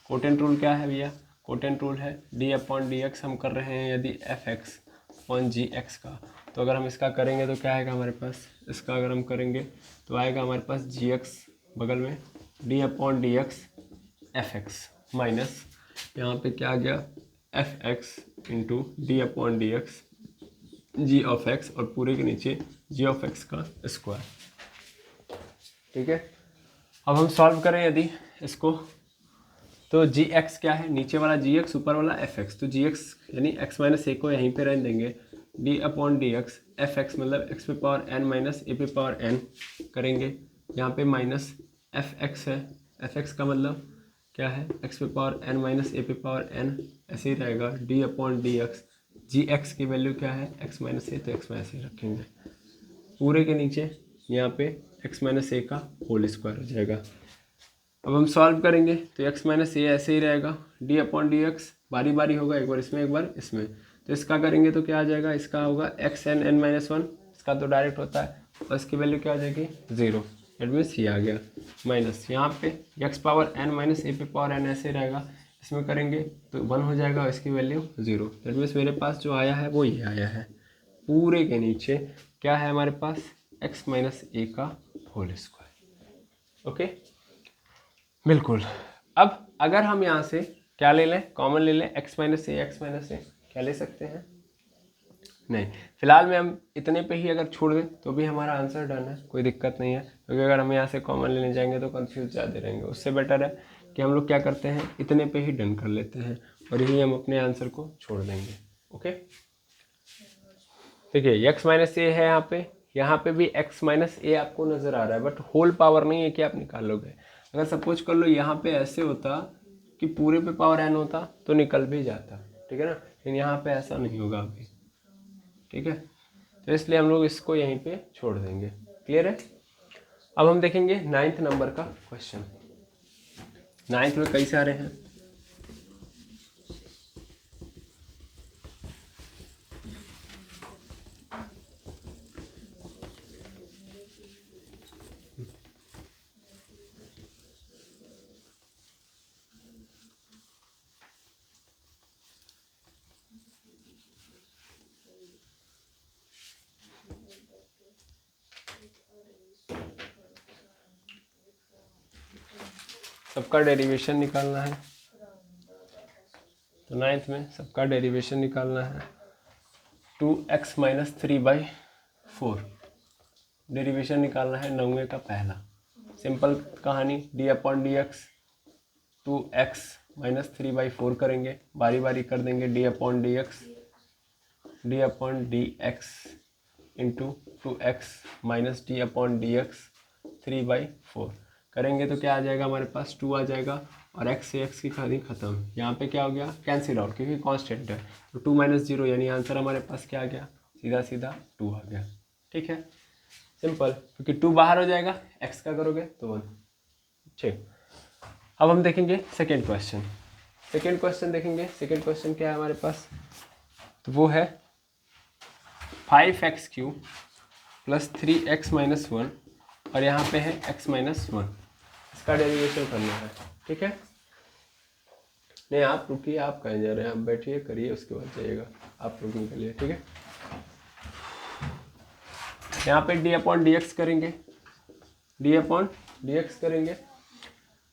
कोटेंट रूल क्या है भैया, कोटेंट रूल है डी अपॉन डी एक्स, हम कर रहे हैं यदि एफ एक्स अपॉन जी एक्स का, तो अगर हम इसका करेंगे तो क्या आएगा हमारे पास, इसका अगर हम करेंगे तो आएगा हमारे पास जी एक्स बगल में, d upon D x f x minus यहाँ पे क्या आ गया f x into d upon D x g of x, और पूरे के नीचे जी ऑफ एक्स का स्क्वायर, ठीक है। अब हम सॉल्व करें यदि इसको, तो जी एक्स क्या है, नीचे वाला जी एक्स ऊपर वाला एफ एक्स, तो जी एक्स यानी एक्स माइनस ए को यहीं पे रहने देंगे, D upon D x f x मतलब एक्स पे पावर एन माइनस ए पे पावर एन करेंगे, यहाँ पे माइनस एफ एक्स है, एफ एक्स का मतलब क्या है एक्स पे पावर एन माइनस ए पे पावर एन, ऐसे ही रहेगा, डी अपॉन डी एक्स जी एक्स की वैल्यू क्या है एक्स माइनस ए, तो एक्स माइनस ए रखेंगे, पूरे के नीचे यहाँ पे एक्स माइनस ए का होल स्क्वायर हो जाएगा। अब हम सॉल्व करेंगे तो एक्स माइनस ए ऐसे ही रहेगा, डी अपॉन डी एक्स बारी बारी होगा, एक बार इसमें एक बार इसमें, तो इसका करेंगे तो क्या आ जाएगा, इसका होगा एक्स एन एन माइनस 1, इसका तो डायरेक्ट होता है, और इसकी वैल्यू क्या आ जाएगी 0, दैट मीन्स ये आ गया, माइनस यहाँ पे x power N minus a पे पावर एन ऐसे रहेगा, इसमें करेंगे तो 1 हो जाएगा और इसकी वैल्यू 0, दैट मीन्स मेरे पास जो आया है वो ये आया है, पूरे के नीचे क्या है हमारे पास, x माइनस ए का होल स्क्वायर। ओके, बिल्कुल। अब अगर हम यहाँ से क्या ले लें, कॉमन ले लें, x माइनस ए, क्या ले सकते हैं, नहीं, फिलहाल में हम इतने पे ही अगर छोड़ दें तो भी हमारा आंसर डन है, कोई दिक्कत नहीं है, क्योंकि अगर हम यहाँ से कॉमन लेने जाएंगे तो कंफ्यूज ज़्यादा रहेंगे। उससे बेटर है कि हम लोग क्या करते हैं, इतने पे ही डन कर लेते हैं और यही हम अपने आंसर को छोड़ देंगे। ओके, देखिए x माइनस ए है यहाँ पे भी x माइनस ए आपको नज़र आ रहा है, बट होल पावर नहीं है कि आप निकाल लोगे। अगर सपोज कर लो यहाँ पे ऐसे होता कि पूरे पे पावर n होता तो निकल भी जाता, ठीक है ना, लेकिन यहाँ पे ऐसा नहीं होगा अभी, ठीक है, तो इसलिए हम लोग इसको यहीं पे छोड़ देंगे। क्लियर है। अब हम देखेंगे 9th नंबर का क्वेश्चन। 9th में कई सारे हैं, सबका डेरिवेशन निकालना है। तो 9th में सबका डेरिवेशन निकालना है। 2x माइनस 3/4 डेरिवेशन निकालना है 9वें का पहला। सिंपल कहानी, D upon D x, 2x minus 3/4 करेंगे, बारी बारी कर देंगे, D upon D x into 2x minus D upon D x 3/4 करेंगे तो क्या आ जाएगा, हमारे पास 2 आ जाएगा और x से x की कहानी खत्म। यहाँ पे क्या हो गया, कैंसिल आउट, क्योंकि कांस्टेंट है, तो 2 माइनस 0 यानी आंसर हमारे पास क्या आ गया, सीधा सीधा 2 आ गया। ठीक है, सिंपल, क्योंकि 2 बाहर हो जाएगा, x का करोगे तो 1। ठीक, अब हम देखेंगे सेकेंड क्वेश्चन। सेकेंड क्वेश्चन देखेंगे, सेकेंड क्वेश्चन क्या है हमारे पास, तो वो है 5x³ प्लस 3x माइनस 1 और यहाँ पे है x माइनस 1, इसका डेरिवेशन करना है। ठीक है, नहीं आप रुकिए, आप कहीं जा रहे हैं, आप बैठिए करिए, उसके बाद जाइएगा, आप रुकने के लिए। ठीक है, यहाँ पे डी अपॉन डी एक्स करेंगे, डी अपॉन डी एक्स करेंगे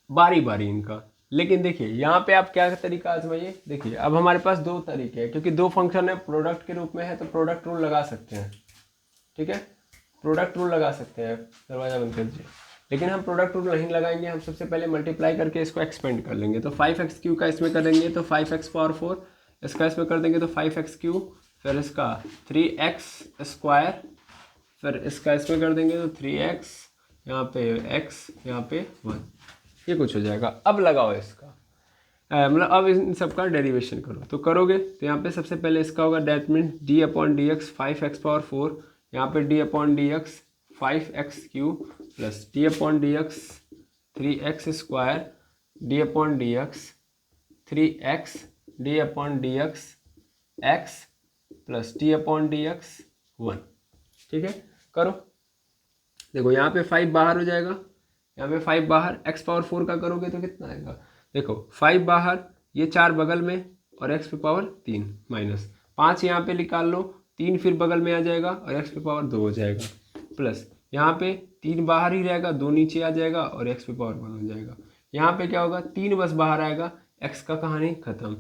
बारी बारी इनका। लेकिन देखिए यहाँ पे आप क्या तरीका आजमाइए, देखिए अब हमारे पास दो तरीके हैं, क्योंकि दो फंक्शन है, प्रोडक्ट के रूप में है, तो प्रोडक्ट रूल लगा सकते हैं। ठीक है, प्रोडक्ट रूल लगा सकते हैं, दरवाजा बंद कर दीजिए। लेकिन हम प्रोडक्ट रूल नहीं लगाएंगे, हम सबसे पहले मल्टीप्लाई करके इसको एक्सपेंड कर लेंगे। तो 5x³ का इसमें कर देंगे तो 5x पावर 4, इसका इसमें कर देंगे तो 5x³, फिर इसका 3x², फिर इसका इसमें कर देंगे तो 3x, यहाँ पे x, यहाँ पे 1, ये कुछ हो जाएगा। अब लगाओ इसका, मतलब अब इन सब का डेरिवेशन करो, तो करोगे तो यहाँ पे सबसे पहले इसका होगा, that mean D upon D x 5x power 4, यहाँ पे D upon D x 5x³ plus D upon D x 3x², D upon D x 3x, D upon D x x plus D upon D x 1। ठीक है, करो, देखो यहाँ पे 5 बाहर हो जाएगा, यहाँ पे 5 बाहर, x पावर 4 का करोगे तो कितना आएगा, देखो 5 बाहर, ये 4 बगल में और x पे पावर 3 माइनस 5 यहाँ पे निकाल लो, 3 फिर बगल में आ जाएगा और x पे पावर 2 हो जाएगा, प्लस यहाँ पे 3 बाहर ही रहेगा, 2 नीचे आ जाएगा और x पे पावर 1 हो जाएगा। यहाँ पे क्या होगा, 3 बस बाहर आएगा, x का कहानी खत्म,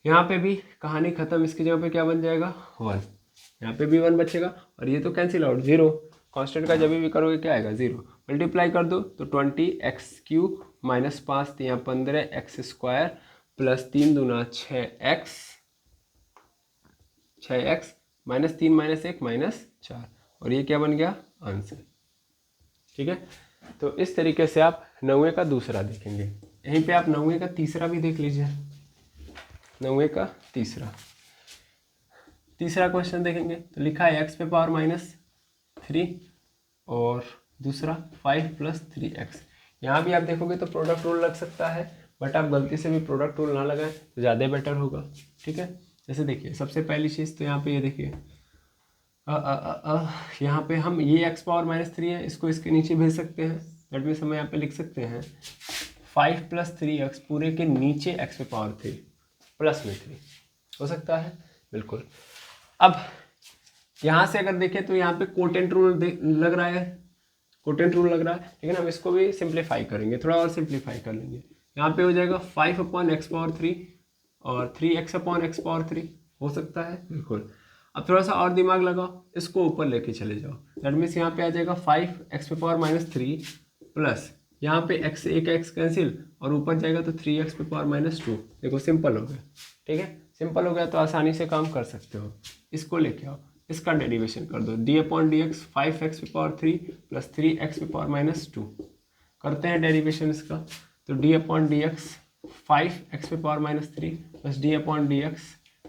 यहाँ पे भी कहानी खत्म, इसकी जगह पे क्या बन जाएगा 1, यहाँ पे भी 1 बचेगा और ये तो कैंसिल आउट, 0, कांस्टेंट का जब भी करोगे क्या आएगा 0, मल्टीप्लाई कर दो तो 20x³ माइनस 5 तो यहाँ 15x² प्लस 3 दूना 6x माइनस 3 माइनस 1 माइनस 4, और ये क्या बन गया आंसर। ठीक है, तो इस तरीके से आप 9वें का दूसरा देखेंगे। यहीं पे आप 9वें का तीसरा भी देख लीजिए। 9वें का तीसरा क्वेश्चन देखेंगे तो लिखा है x पे पावर माइनस 3 और दूसरा 5 प्लस 3x। यहाँ भी आप देखोगे तो प्रोडक्ट रूल लग सकता है, बट आप गलती से भी प्रोडक्ट रूल ना लगाएं तो ज़्यादा बेटर होगा। ठीक है, जैसे देखिए सबसे पहली चीज़ तो यहाँ पे ये देखिए यहाँ पे हम ये x पावर माइनस 3 है, इसको इसके नीचे भेज सकते हैं, दैट मीन्स हम यहाँ पे लिख सकते हैं 5 प्लस 3x पूरे के नीचे x पे पावर 3 प्लस में 3 हो सकता है, बिल्कुल। अब यहाँ से अगर देखें तो यहाँ पे कोटेंट रूल लग रहा है, कोटेंट रूल लग रहा है, लेकिन हम इसको भी सिंप्लीफाई करेंगे, थोड़ा और सिंप्लीफाई कर लेंगे। यहाँ पे हो जाएगा 5/x⁻³ और 3x/x⁻³ हो सकता है, बिल्कुल। अब थोड़ा सा और दिमाग लगाओ, इसको ऊपर लेके चले जाओ, दैट मीन्स यहाँ पे आ जाएगा 5x⁻³ प्लस यहाँ पे x से एक x कैंसिल और ऊपर जाएगा तो 3x⁻²। देखो सिंपल हो गया, ठीक है, सिंपल हो गया तो आसानी से काम कर सकते हो। इसको लेके आओ, इसका डेरिवेशन कर दो, d/dx 5x⁻³ प्लस 3x⁻²। करते हैं डेरिवेशन इसका, तो d/dx 5x⁻³ plus d/dx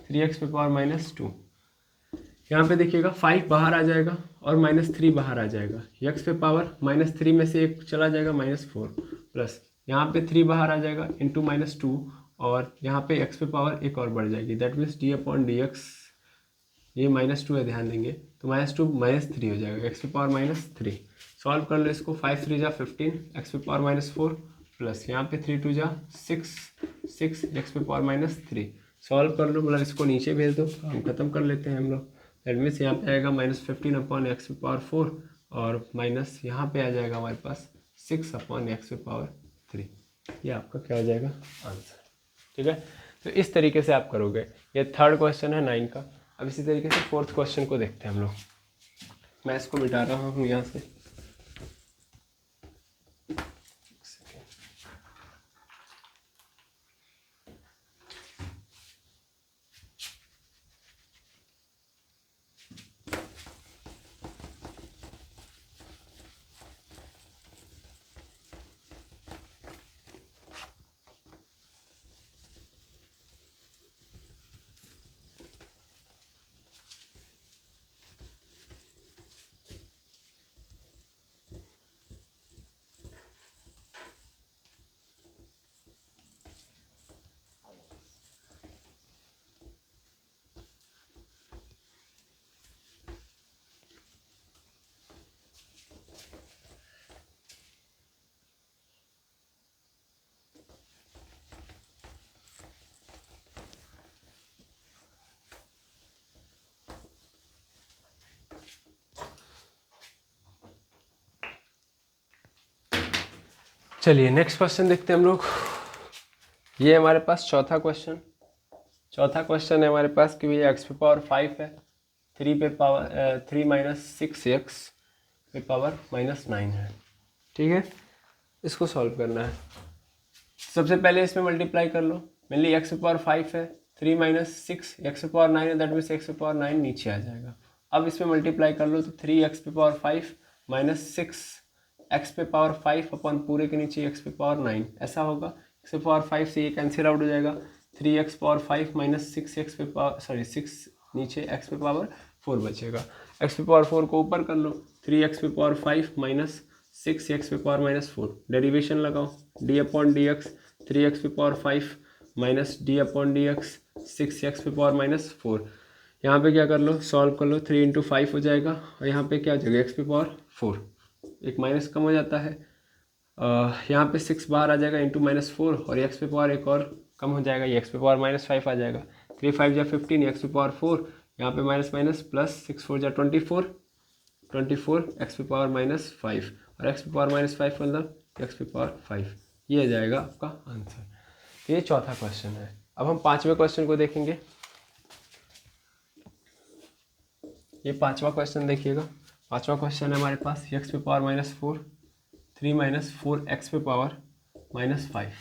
3x⁻²। यहाँ पे देखिएगा 5 बाहर आ जाएगा और -3 बाहर आ जाएगा, x पे पावर -3 में से एक चला जाएगा -4 प्लस यहाँ पे 3 बाहर आ जाएगा इंटू -2 और यहाँ पे x पे पावर एक और बढ़ जाएगी, दैट मीन्स d/dx ये -2 है, ध्यान देंगे, तो -2 -3 हो जाएगा, x पे पावर -3। सॉल्व कर लो इसको, 5 3 जा 15 x पे पावर -4 प्लस यहाँ पे 3 2 जा 6 6 x पे पावर -3। सॉल्व कर लो, मतलब इसको नीचे भेज दो, हम खत्म कर लेते हैं हम लोग। दैट मीन्स यहाँ पे आएगा -15/x⁻⁴ और माइनस यहाँ पे आ जाएगा हमारे पास 6/x⁻3। ये आपका क्या हो जाएगा आंसर, ठीक है। तो इस तरीके से आप करोगे। ये थर्ड क्वेश्चन है 9 का। अब इसी तरीके से फोर्थ क्वेश्चन को देखते हैं हम लोग। मैं इसको मिटा रहा हूँ यहाँ से। चलिए नेक्स्ट क्वेश्चन देखते हैं हम लोग। ये हमारे पास चौथा क्वेश्चन है हमारे पास कि भैया x पे पावर 5 है, 3 पे पावर 3 माइनस 6x पे पावर -9 है, ठीक है। इसको सॉल्व करना है। सबसे पहले इसमें मल्टीप्लाई कर लो, मेनली x पे पावर 5 है, 3 माइनस 6 x पे पावर 9 है, दैट मीन्स x पे पावर 9 नीचे आ जाएगा। अब इसमें मल्टीप्लाई कर लो तो 3x पे पावर 5 माइनस 6 x पे पावर 5 अपन पूरे के नीचे x पे पावर 9 ऐसा होगा। x पे पावर 5 से ये कैंसिल आउट हो जाएगा, 3x पावर 5 माइनस 6x पे पावर 6 नीचे x पे पावर 4 बचेगा। x पे पावर 4 को ऊपर कर लो, 3x पे पावर 5 माइनस 6x पे पावर -4। डेरिवेशन लगाओ, d/dx 3x पे पावर 5 माइनस d/dx 6x पे पावर -4। यहाँ पे क्या कर लो, सॉल्व कर लो, 3 × 5 हो जाएगा और यहाँ पे क्या हो जाएगा x पे पावर 4, एक माइनस कम हो जाता है। यहाँ पे 6 बाहर आ जाएगा इंटू -4 और x पे पावर एक और कम हो जाएगा, ये x पे पावर -5 आ जाएगा। 3 5 जा 15, x पे पावर 4, यहाँ पे माइनस माइनस प्लस 6 4 जा 24 x पे पावर -5 और x पे पावर -5 मतलब x पे पावर 5। ये आ जाएगा आपका आंसर। तो ये चौथा क्वेश्चन है। अब हम पांचवें क्वेश्चन को देखेंगे। ये पांचवा क्वेश्चन देखिएगा। पांचवा क्वेश्चन है हमारे पास x पे पावर -4 3 माइनस 4x पे पावर -5।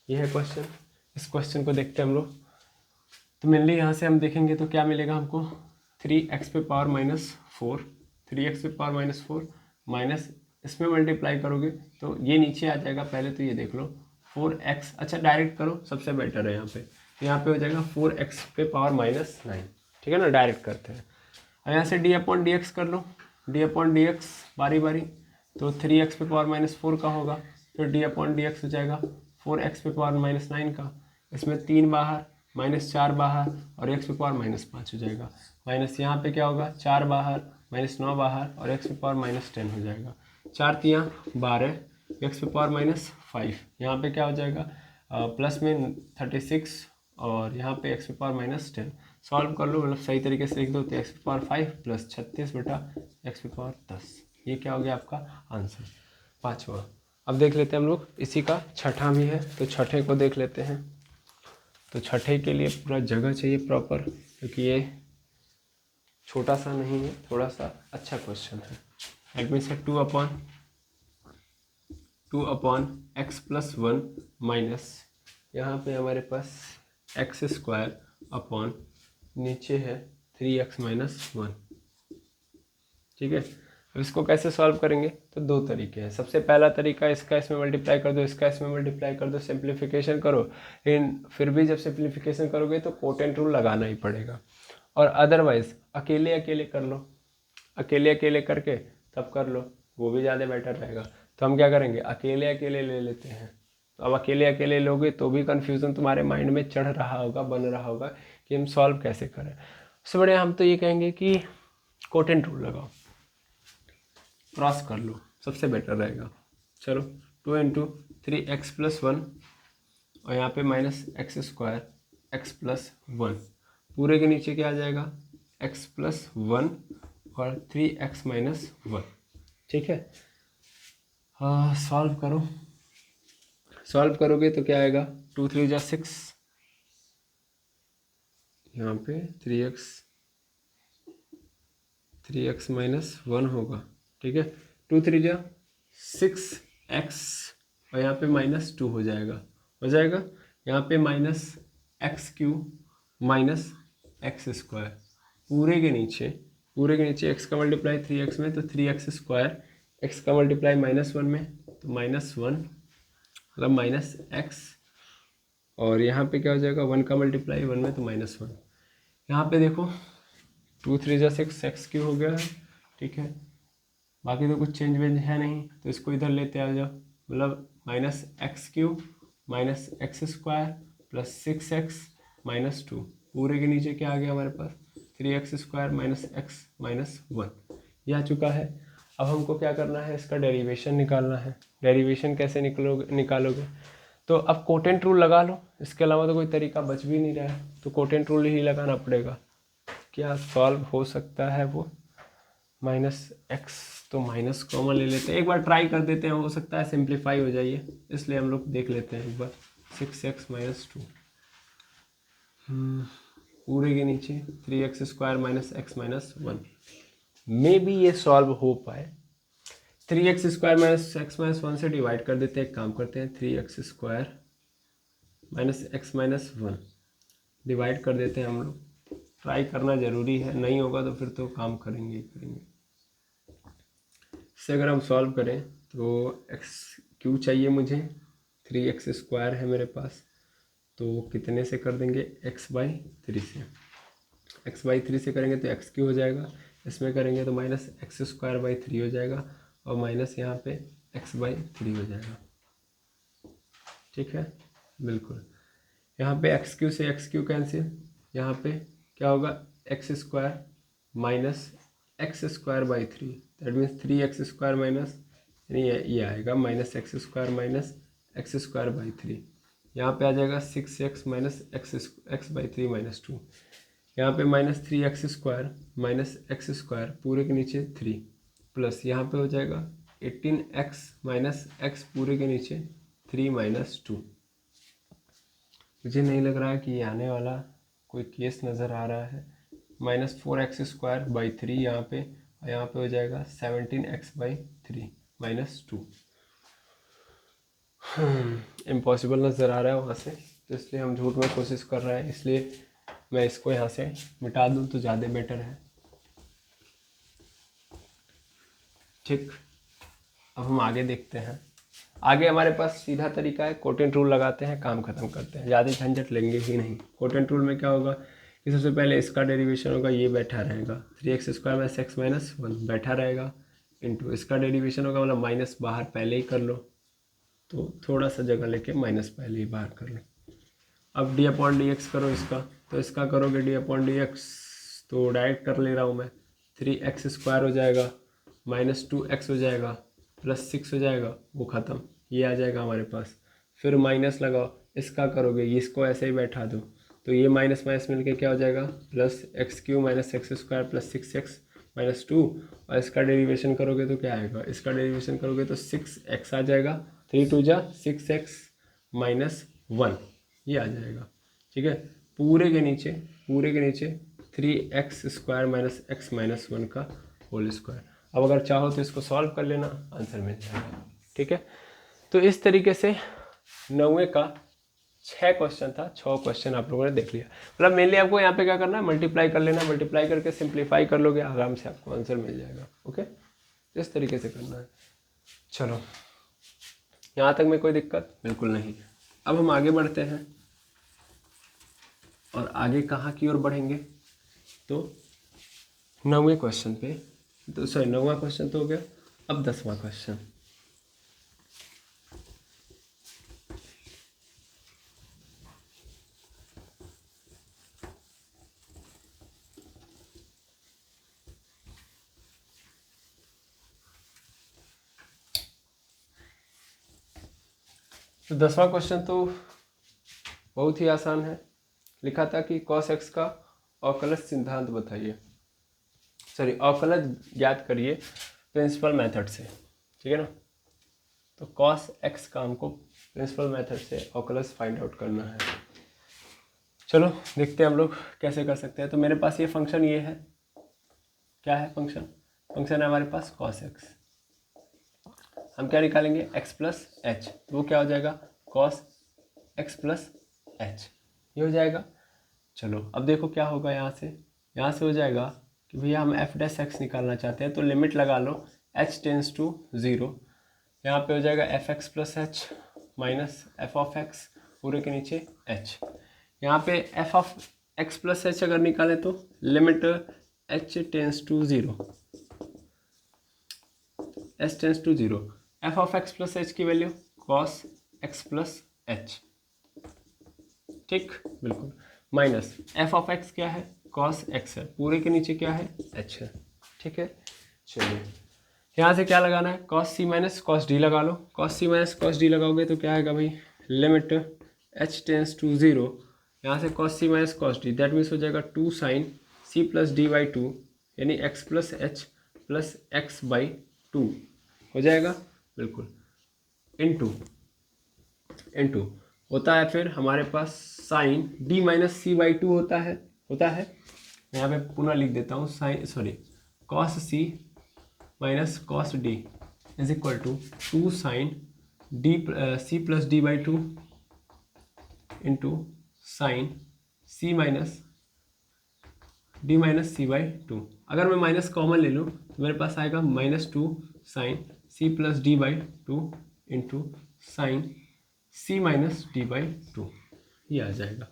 ये है क्वेश्चन। इस क्वेश्चन को देखते हैं हम लोग। तो मेनली यहाँ से हम देखेंगे तो क्या मिलेगा हमको, 3x पे पावर -4 3x पे पावर -4 माइनस इसमें मल्टीप्लाई करोगे तो ये नीचे आ जाएगा। पहले तो ये देख लो 4x, अच्छा डायरेक्ट करो सबसे बेटर है यहाँ पे। तो यहाँ पे हो जाएगा 4x पे पावर -9, ठीक है ना, डायरेक्ट करते हैं। और यहाँ से d/dx कर लो, d/dx बारी बारी, तो 3x पे पावर -4 का होगा, फिर d/dx हो जाएगा 4x पे पावर -9 का, इसमें 3 बाहर -4 बाहर और x पे पावर -5 हो जाएगा। माइनस यहाँ पे क्या होगा, 4 बाहर -9 बाहर और x पे पावर -10 हो जाएगा। 4 तियाँ 12, x पे पावर -5, यहाँ पे क्या हो जाएगा प्लस में 36 और यहाँ पे x पावर -10 सॉल्व कर लो, मतलब सही तरीके से लिख दो तो x पावर 5 प्लस 36 बटा x पावर 10, ये क्या हो गया आपका आंसर पाँचवा। अब देख लेते हैं हम लोग, इसी का छठा भी है, तो छठे को देख लेते हैं। तो छठे के लिए पूरा जगह चाहिए प्रॉपर, क्योंकि ये छोटा सा नहीं है, थोड़ा सा अच्छा क्वेश्चन है। That means 2 upon x plus 1 minus यहाँ पे हमारे पास x स्क्वायर अपॉन नीचे है 3x माइनस 1। ठीक है, अब इसको कैसे सॉल्व करेंगे, तो दो तरीके हैं। सबसे पहला तरीका, इसका इसमें मल्टीप्लाई कर दो, इसका इसमें मल्टीप्लाई कर दो, सिंप्लीफिकेशन करो। लेकिन फिर भी जब सिंप्लीफिकेशन करोगे तो कोटेंट रूल लगाना ही पड़ेगा, और अदरवाइज अकेले अकेले कर लो, अकेले अकेले करके तब कर लो, वो भी ज़्यादा बेटर रहेगा। तो हम क्या करेंगे, अकेले अकेले ले लेते हैं। तो अब अकेले अकेले लोगे तो भी कन्फ्यूज़न तुम्हारे माइंड में चढ़ रहा होगा, बन रहा होगा कि हम सॉल्व कैसे करें। उससे बढ़िया हम तो ये कहेंगे कि कोटेंट रूल लगाओ, क्रॉस कर लो, सबसे बेटर रहेगा। चलो 2 इंटू 3x प्लस 1 और यहाँ पे minus x square x plus 1, पूरे के नीचे क्या आ जाएगा x प्लस 1 और 3x माइनस 1। ठीक है, हाँ सॉल्व करो, सॉल्व करोगे तो क्या आएगा 2 3 जा 6, यहाँ पे 3x माइनस 1 होगा। ठीक है, 2 3 जा 6x और यहाँ पे -2 हो जाएगा, यहाँ पे -x³ माइनस एक्स स्क्वायर, पूरे के नीचे x का मल्टीप्लाई 3x में तो 3x स्क्वायर, x का मल्टीप्लाई -1 में तो -1 मतलब -x, और यहाँ पे क्या हो जाएगा 1 का मल्टीप्लाई 1 में तो -1। यहाँ पे देखो 2 3 जा 6 x³ हो गया है। ठीक है, बाकी तो कुछ चेंज वेंज है नहीं, तो इसको इधर लेते आ जाओ, मतलब -x³ minus x square plus 6x minus 2, पूरे के नीचे क्या आ गया हमारे पास 3x square minus x minus 1, यह आ चुका है। अब हमको क्या करना है, इसका डेरिवेशन निकालना है। डेरिवेशन कैसे निकालोगे, तो अब कोटेंट रूल लगा लो, इसके अलावा तो कोई तरीका बच भी नहीं रहा है, तो कोटेंट रूल ही लगाना पड़ेगा। क्या सॉल्व हो सकता है वो, -x तो माइनस कॉमन ले लेते हैं, एक बार ट्राई कर देते हैं, हो सकता है सिंप्लीफाई हो जाइए, इसलिए हम लोग देख लेते हैं एक बार। 6x माइनस 2 पूरे के नीचे 3x square minus x minus 1, may be ये सॉल्व हो पाए। 3x square minus x minus 1 से डिवाइड कर देते हैं, एक काम करते हैं 3x square minus x minus 1 divide कर देते हैं हम लोग, ट्राई करना ज़रूरी है, नहीं होगा तो फिर तो काम करेंगे ही करेंगे। इससे अगर हम सॉल्व करें तो x³ चाहिए मुझे, 3x स्क्वायर है मेरे पास, तो कितने से कर देंगे x/3 से, x/3 से करेंगे तो x³ हो जाएगा, इसमें करेंगे तो -x²/3 हो जाएगा, और माइनस यहाँ पे x/3 हो जाएगा। ठीक है, बिल्कुल, यहाँ पे x³ से x³ कैंसिल, यहाँ पे क्या होगा x² minus x²/3, that means 3x square minus, यानी ये आएगा -x² माइनस x²/3, यहाँ पे आ जाएगा 6x माइनस x/3 माइनस 2, यहाँ पे -3x square minus x square पूरे के नीचे 3 प्लस यहाँ पे हो जाएगा 18x माइनस x पूरे के नीचे 3 माइनस 2। मुझे नहीं लग रहा है कि ये आने वाला कोई केस नज़र आ रहा है। -4x² 3 यहाँ पे, और यहाँ पे हो जाएगा 17x/3 माइनस 2। इम्पॉसिबल नज़र आ रहा है वहाँ से, तो इसलिए हम झूठ में कोशिश कर रहे हैं, इसलिए मैं इसको यहाँ से मिटा दूँ तो ज़्यादा बेटर है। ठीक, अब हम आगे देखते हैं। आगे हमारे पास सीधा तरीका है, कोटेंट रूल लगाते हैं, काम खत्म करते हैं, ज़्यादा झंझट लेंगे ही नहीं। कोटेंट रूल में क्या होगा कि सबसे पहले इसका डेरिवेशन होगा, ये बैठा रहेगा 3x square minus x minus 1 बैठा रहेगा, इंटू इसका डेरिवेशन होगा, मतलब माइनस बाहर पहले ही कर लो, तो थोड़ा सा जगह लेके माइनस पहले ही बाहर कर लो। अब d/dx करो इसका, तो इसका करोगे d/dx तो डायरेक्ट कर ले रहा हूँ मैं, 3x स्क्वायर हो जाएगा -2x हो जाएगा प्लस 6 हो जाएगा, वो ख़त्म, ये आ जाएगा हमारे पास। फिर माइनस लगाओ, इसका करोगे, इसको ऐसे ही बैठा दो, तो ये माइनस माइनस मिलके क्या हो जाएगा, plus x Q minus x square plus 6x minus 2, और इसका डेरिवेशन करोगे तो क्या आएगा, इसका डेरिवेशन करोगे तो 6x आ जाएगा, 3 2 जा 6x माइनस 1 ये आ जाएगा। ठीक है, पूरे के नीचे 3x square minus x minus 1 का होल स्क्वायर। अब अगर चाहो तो इसको सॉल्व कर लेना, आंसर मिल जाएगा। ठीक है, तो इस तरीके से 9वें का 6 क्वेश्चन था, 6 क्वेश्चन आप लोगों ने देख लिया। मतलब मेनली आपको यहाँ पे क्या करना है, मल्टीप्लाई कर लेना, मल्टीप्लाई करके सिंप्लीफाई कर लोगे, आराम से आपको आंसर मिल जाएगा। ओके, इस तरीके से करना है। चलो, यहाँ तक में कोई दिक्कत बिल्कुल नहीं। अब हम आगे बढ़ते हैं, और आगे कहाँ की ओर बढ़ेंगे, तो 9वें क्वेश्चन पे, तो सॉरी 9वां क्वेश्चन तो हो गया, अब 10वां क्वेश्चन। तो 10वां क्वेश्चन तो बहुत ही आसान है। लिखा था कि cos x का अवकलज सिद्धांत बताइए, सॉरी अवकलज ज्ञात करिए प्रिंसिपल मेथड से। ठीक है ना, तो cos x का हमको प्रिंसिपल मेथड से अवकलज फाइंड आउट करना है। चलो देखते हैं हम लोग कैसे कर सकते हैं। तो मेरे पास ये फंक्शन ये है, क्या है फंक्शन है हमारे पास cos x। हम क्या निकालेंगे, x प्लस एच, वो क्या हो जाएगा cos x प्लस एच, ये हो जाएगा। चलो अब देखो क्या होगा, यहाँ से हो जाएगा कि भैया हम f डैश x निकालना चाहते हैं, तो लिमिट लगा लो h टेंस टू 0। यहाँ पे हो जाएगा f x plus h minus f of x पूरे के नीचे h। यहाँ पे f of x plus h अगर निकालें तो limit h tends to 0, h tends to 0, f of x plus h की value cos x plus h. ठीक, बिल्कुल, माइनस एफ ऑफ एक्स क्या है, cos x है, पूरे के नीचे क्या है, h है। ठीक है, चलिए यहाँ से क्या लगाना है, cos c minus cos d लगा लो। cos c minus cos d लगाओगे तो क्या आएगा भाई, लिमिट h टेंस टू 0, यहाँ से cos c minus cos d, that means हो जाएगा 2 sine c plus d by 2, यानी x plus h plus x by 2 हो जाएगा, बिल्कुल, इनटू होता है फिर हमारे पास sine d minus c by 2 होता है। मैं यहाँ पे पुनः लिख देता हूँ, cos c minus cos d is equal to 2 sine c plus d by 2 into sine c minus d minus c by 2। अगर मैं माइनस कॉमन ले लूँ तो मेरे पास आएगा minus 2 sine c plus d by 2 into sine c minus d by 2, ये आ जाएगा।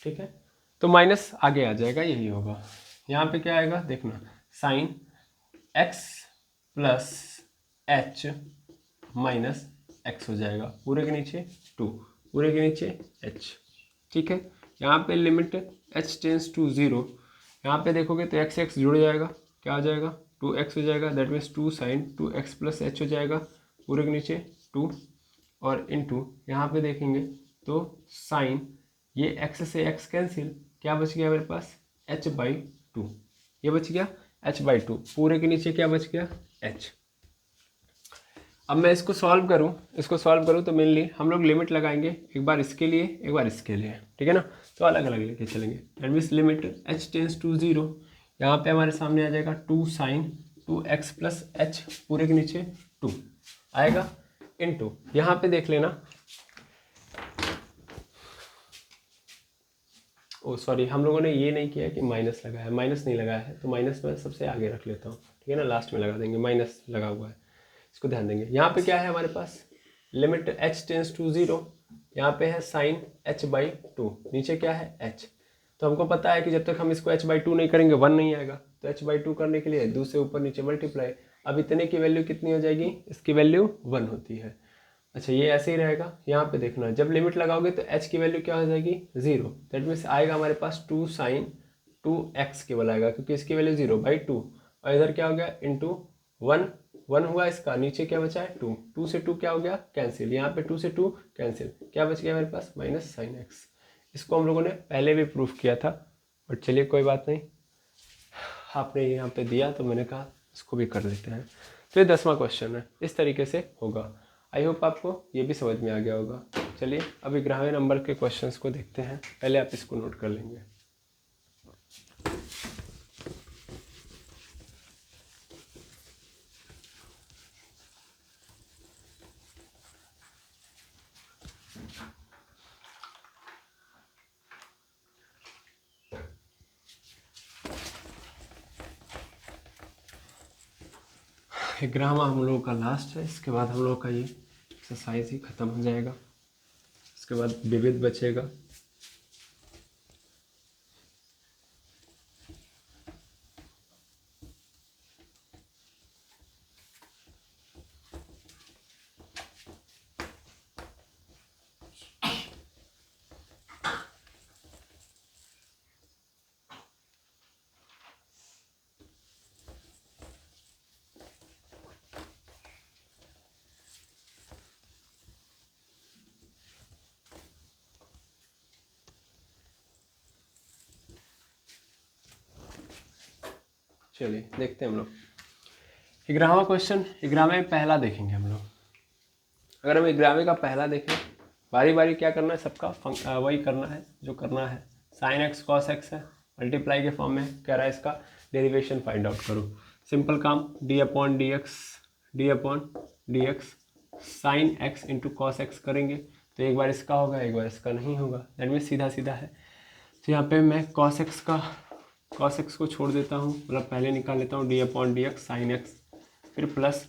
ठीक है, तो माइनस आगे आ जाएगा, यही होगा। यहाँ पे क्या आएगा देखना, sine x plus h minus x हो जाएगा, पूरे के नीचे 2, पूरे के नीचे h। ठीक है, यहाँ पे लिमिट h टेंस टू 0, यहाँ पे देखोगे तो x x जुड़ जाएगा, क्या हो जाएगा 2x हो जाएगा, that means 2 sine 2x plus h हो जाएगा, पूरे के नीचे 2, और इनटू यहाँ पे देखेंगे तो साइन ये x से x कैंसिल, क्या बच गया मेरे पास h बाई 2, ये बच गया h बाई 2, पूरे के नीचे क्या बच गया h। अब मैं इसको सॉल्व करूँ तो मेनली हम लोग लिमिट लगाएंगे, एक बार इसके लिए एक बार इसके लिए। ठीक है ना, तो अलग अलग लेके चलेंगे। That means limit h tends to 0, यहाँ पे हमारे सामने आ जाएगा 2 साइन 2x प्लस एच, पूरे के नीचे 2 आएगा, इनटू यहाँ पे देख लेना, ओ सॉरी हम लोगों ने ये नहीं किया कि माइनस लगाया है, माइनस नहीं लगाया है, तो माइनस मैं सबसे आगे रख लेता हूँ। ठीक है ना, लास्ट में लगा देंगे, माइनस लगा हुआ है, इसको ध्यान देंगे। यहाँ पे क्या है हमारे पास, लिमिट h टेंस टू 0, यहाँ पे है साइन h बाई 2, नीचे क्या है h। तो हमको पता है कि जब तक हम इसको h बाई 2 नहीं करेंगे 1 नहीं आएगा, तो h बाई 2 करने के लिए 2 से ऊपर नीचे मल्टीप्लाई। अब इतने की वैल्यू कितनी हो जाएगी, इसकी वैल्यू 1 होती है। अच्छा, ये ऐसे ही रहेगा। यहाँ पे देखना, जब लिमिट लगाओगे तो h की वैल्यू क्या हो जाएगी 0, दैट मीन्स आएगा हमारे पास 2 साइन 2x केवल आएगा, क्योंकि इसकी वैल्यू 0 बाई 2, और इधर क्या हो गया इंटू 1 हुआ इसका, नीचे क्या बचा है 2, 2 से 2 क्या हो गया कैंसिल, यहाँ पे 2 से 2 कैंसिल, क्या बच गया मेरे पास माइनस साइन एक्स, इसको हम लोगों ने पहले भी प्रूफ किया था, बट चलिए कोई बात नहीं, आपने यहाँ पे दिया तो मैंने कहा इसको भी कर लेते हैं। तो ये 10वां क्वेश्चन है, इस तरीके से होगा। आई होप आपको ये भी समझ में आ गया होगा। चलिए अभी 11वें नंबर के क्वेश्चंस को देखते हैं, पहले आप इसको नोट कर लेंगे। ग्रामा हम लोगों का लास्ट है, इसके बाद हम लोग का ये एक्सरसाइज ही ख़त्म हो जाएगा, इसके बाद विविध बचेगा। चलिए देखते हैं हम लोग 11वां क्वेश्चन। 11वें में पहला देखेंगे हम लोग। अगर हम 11वें का पहला देखें, बारी बारी क्या करना है, सबका वही करना है जो करना है। साइन एक्स कॉस एक्स है, मल्टीप्लाई के फॉर्म में कह रहा है, इसका डेरिवेशन फाइंड आउट करो। सिंपल काम, D upon D x sine x into cos x करेंगे तो एक बार इसका होगा, एक बार इसका नहीं होगा, दैट मीन्स सीधा सीधा है। तो यहाँ पे मैं कॉस एक्स को छोड़ देता हूँ, मतलब पहले निकाल लेता हूँ D upon D x sine x, फिर प्लस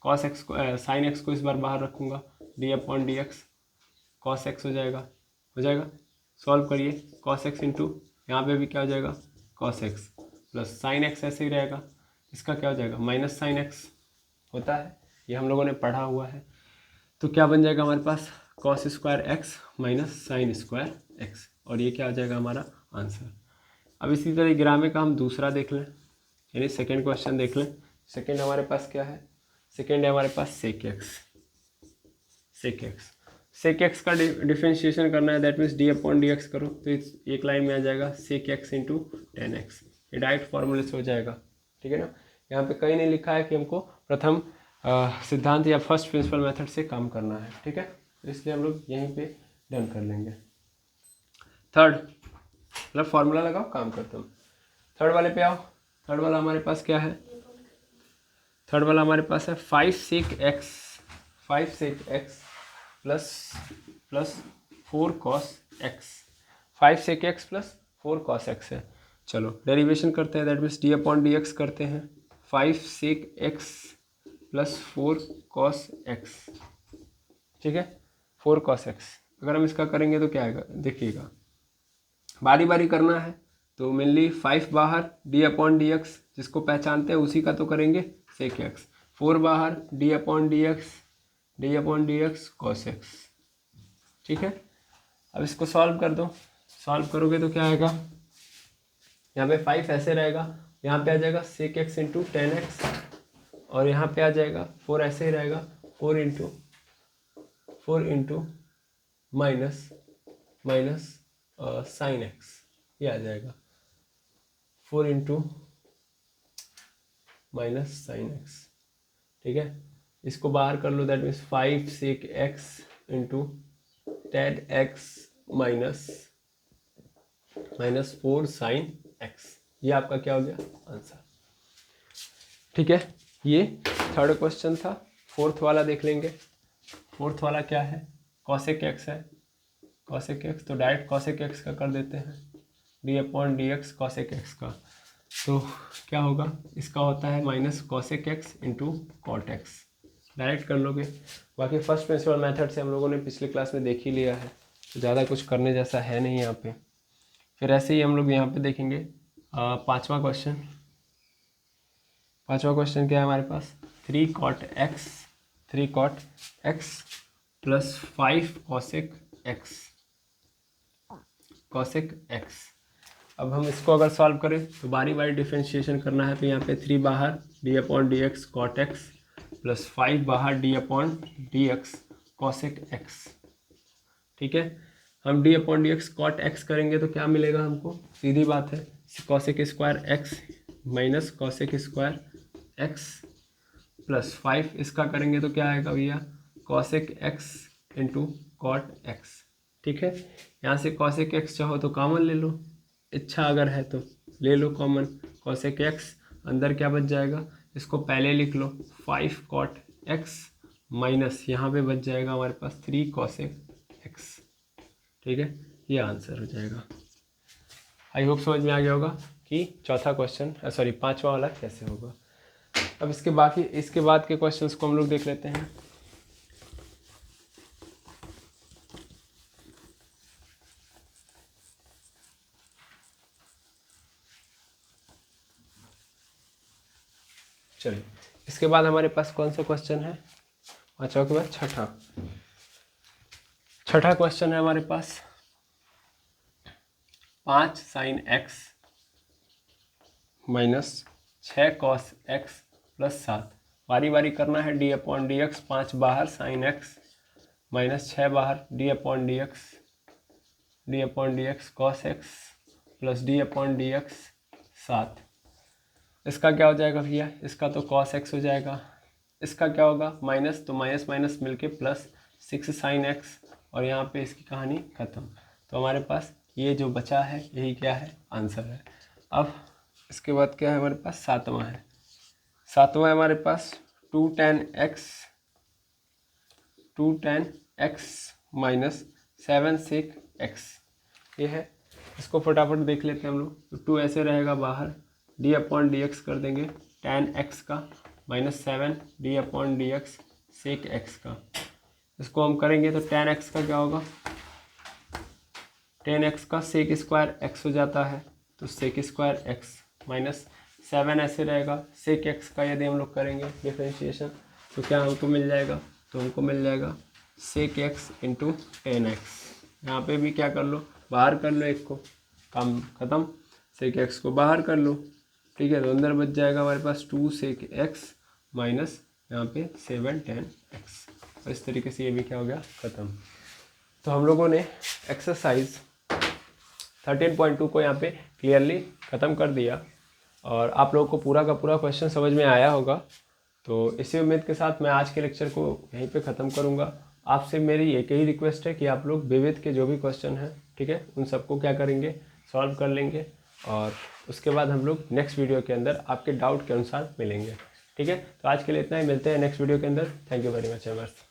कॉस एक्स को साइन एक्स को इस बार बाहर रखूँगा, D upon D x cos x हो जाएगा। सॉल्व करिए, कॉस एक्स इंटू यहाँ पे भी क्या हो जाएगा, cos x plus sine x ऐसे ही रहेगा, इसका क्या हो जाएगा, माइनस साइन एक्स होता है, ये हम लोगों ने पढ़ा हुआ है। तो क्या बन जाएगा हमारे पास, cos square x minus sine square x, और ये क्या हो जाएगा हमारा आंसर। अब इसी तरह 11वें का हम दूसरा देख लें, यानी सेकेंड क्वेश्चन देख लें। सेकेंड हमारे पास क्या है, सेकेंड है हमारे पास सेक एक्स का डिफ्रेंशिएशन करना है, that means D upon D x करो तो एक लाइन में आ जाएगा sec x into tan x, ये डायरेक्ट फॉर्मूले से हो जाएगा, ठीक है ना। यहाँ पे कहीं नहीं लिखा है कि हमको प्रथम सिद्धांत या फर्स्ट प्रिंसिपल मेथड से काम करना है, ठीक है, तो इसलिए हम लोग यहीं पे डन कर लेंगे। थर्ड मतलब फॉर्मूला लगाओ, काम करता हूँ। थर्ड वाले पे आओ। थर्ड वाला हमारे पास क्या है, थर्ड वाला हमारे पास है 5 sec x plus 4 cos x, 5 sec x plus 4 cos x है। चलो डेरिवेशन करते हैं, that means D upon D x करते हैं, 5 sec x plus 4 cos x, ठीक है, 4 कॉस एक्स। अगर हम इसका करेंगे तो क्या आएगा, देखिएगा बारी बारी करना है, तो मेनली 5 बाहर डी अपॉन डी एक्स, जिसको पहचानते हैं उसी का तो करेंगे सेक एक्स, 4 बाहर d upon D x cos x, ठीक है। अब इसको सॉल्व कर दो, सॉल्व करोगे तो क्या आएगा, यहाँ पे 5 ऐसे रहेगा, यहाँ पे आ जाएगा sec x into tan x, और यहाँ पे आ जाएगा 4 ऐसे ही रहेगा, 4 इंटू माइनस साइन एक्स, ये आ जाएगा 4 इंटू माइनस साइन एक्स, ठीक है। इसको बाहर कर लो, that means 5 sec x into tan x minus 4 sine x, ये आपका क्या हो गया आंसर, ठीक है। ये थर्ड क्वेश्चन था। फोर्थ वाला देख लेंगे। फोर्थ वाला क्या है, कॉसेक एक्स है, कॉसेक एक्स, तो डायरेक्ट कॉसेक एक्स का कर देते हैं, d upon D x cosec x का, तो क्या होगा, इसका होता है minus cosec x into cot x, direct कर लोगे। बाकी फर्स्ट प्रिंसिपल मेथड से हम लोगों ने पिछले क्लास में देख ही लिया है, तो ज़्यादा कुछ करने जैसा है नहीं यहाँ पे। फिर ऐसे ही हम लोग यहाँ पे देखेंगे पांचवा क्वेश्चन। पांचवा क्वेश्चन क्या है हमारे पास, 3 cot x plus 5 cosec x. अब हम इसको अगर सॉल्व करें तो बारी बारी डिफरेंशिएशन करना है, तो यहाँ पे 3 बाहर d upon D x cot x plus 5 बाहर d upon D x cosec x, ठीक है। हम d upon D x cot x करेंगे तो क्या मिलेगा हमको, सीधी बात है cosec square x minus cosec square x plus 5, इसका करेंगे तो क्या आएगा भैया, cosec x into cot x. ठीक है, यहाँ से कॉसेक एक्स चाहो तो कॉमन ले लो, इच्छा अगर है तो ले लो कॉमन, कॉसेक एक्स अंदर क्या बच जाएगा, इसको पहले लिख लो 5 कॉट एक्स माइनस यहाँ पे बच जाएगा हमारे पास 3 कॉसेक एक्स। ठीक है, ये आंसर हो जाएगा। आई होप समझ में आ गया होगा कि चौथा क्वेश्चन सॉरी पांचवा वाला कैसे होगा। अब इसके बाद के क्वेश्चंस को हम लोग देख लेते हैं। चलिए, इसके बाद हमारे पास कौन सा क्वेश्चन है, पांचवा के बाद छठा क्वेश्चन है हमारे पास 5 sine x minus 6 cos x plus 7। बारी बारी करना है, डी अपॉन डी एक्स 5 बाहर साइन एक्स माइनस 6 बाहर d upon D x cos x plus D upon D x 7। इसका क्या हो जाएगा भैया, इसका तो कॉस एक्स हो जाएगा, इसका क्या होगा माइनस, तो माइनस माइनस मिलके प्लस 6 साइन एक्स, और यहाँ पे इसकी कहानी ख़त्म। तो हमारे पास ये जो बचा है यही क्या है, आंसर है। अब इसके बाद क्या है हमारे पास, सातवां है हमारे पास 2 tan x minus 7 sec x, ये है। इसको फटाफट देख लेते हैं हम लोग। तो 2 ऐसे रहेगा बाहर, डी अपॉन डी एक्स कर देंगे tan x का minus 7 d upon D x sec x का। इसको हम करेंगे तो tan x का क्या होगा, tan x का सेक स्क्वायर x हो जाता है, तो सेक स्क्वायर x माइनस 7 ऐसे रहेगा, सेक x का यदि हम लोग करेंगे डिफरेंशिएशन तो क्या हमको मिल जाएगा, तो हमको मिल जाएगा सेक x इंटू टेन एक्स। यहाँ पर भी क्या कर लो, बाहर कर लो, एक को काम ख़त्म, सेक x को बाहर कर लो। ठीक है, तो अंदर बच जाएगा हमारे पास 2 सेक x माइनस यहाँ पे 7 tan x, और इस तरीके से ये भी क्या हो गया, ख़त्म। तो हम लोगों ने एक्सरसाइज 13.2 को यहाँ पे क्लियरली ख़त्म कर दिया, और आप लोगों को पूरा का पूरा क्वेश्चन समझ में आया होगा। तो इसी उम्मीद के साथ मैं आज के लेक्चर को यहीं पे ख़त्म करूँगा। आपसे मेरी एक ही रिक्वेस्ट है कि आप लोग विविध के जो भी क्वेश्चन हैं, ठीक है, उन सबको क्या करेंगे, सॉल्व कर लेंगे, और उसके बाद हम लोग नेक्स्ट वीडियो के अंदर आपके डाउट के अनुसार मिलेंगे। ठीक है, तो आज के लिए इतना ही, मिलते हैं नेक्स्ट वीडियो के अंदर। Thank you very much averse.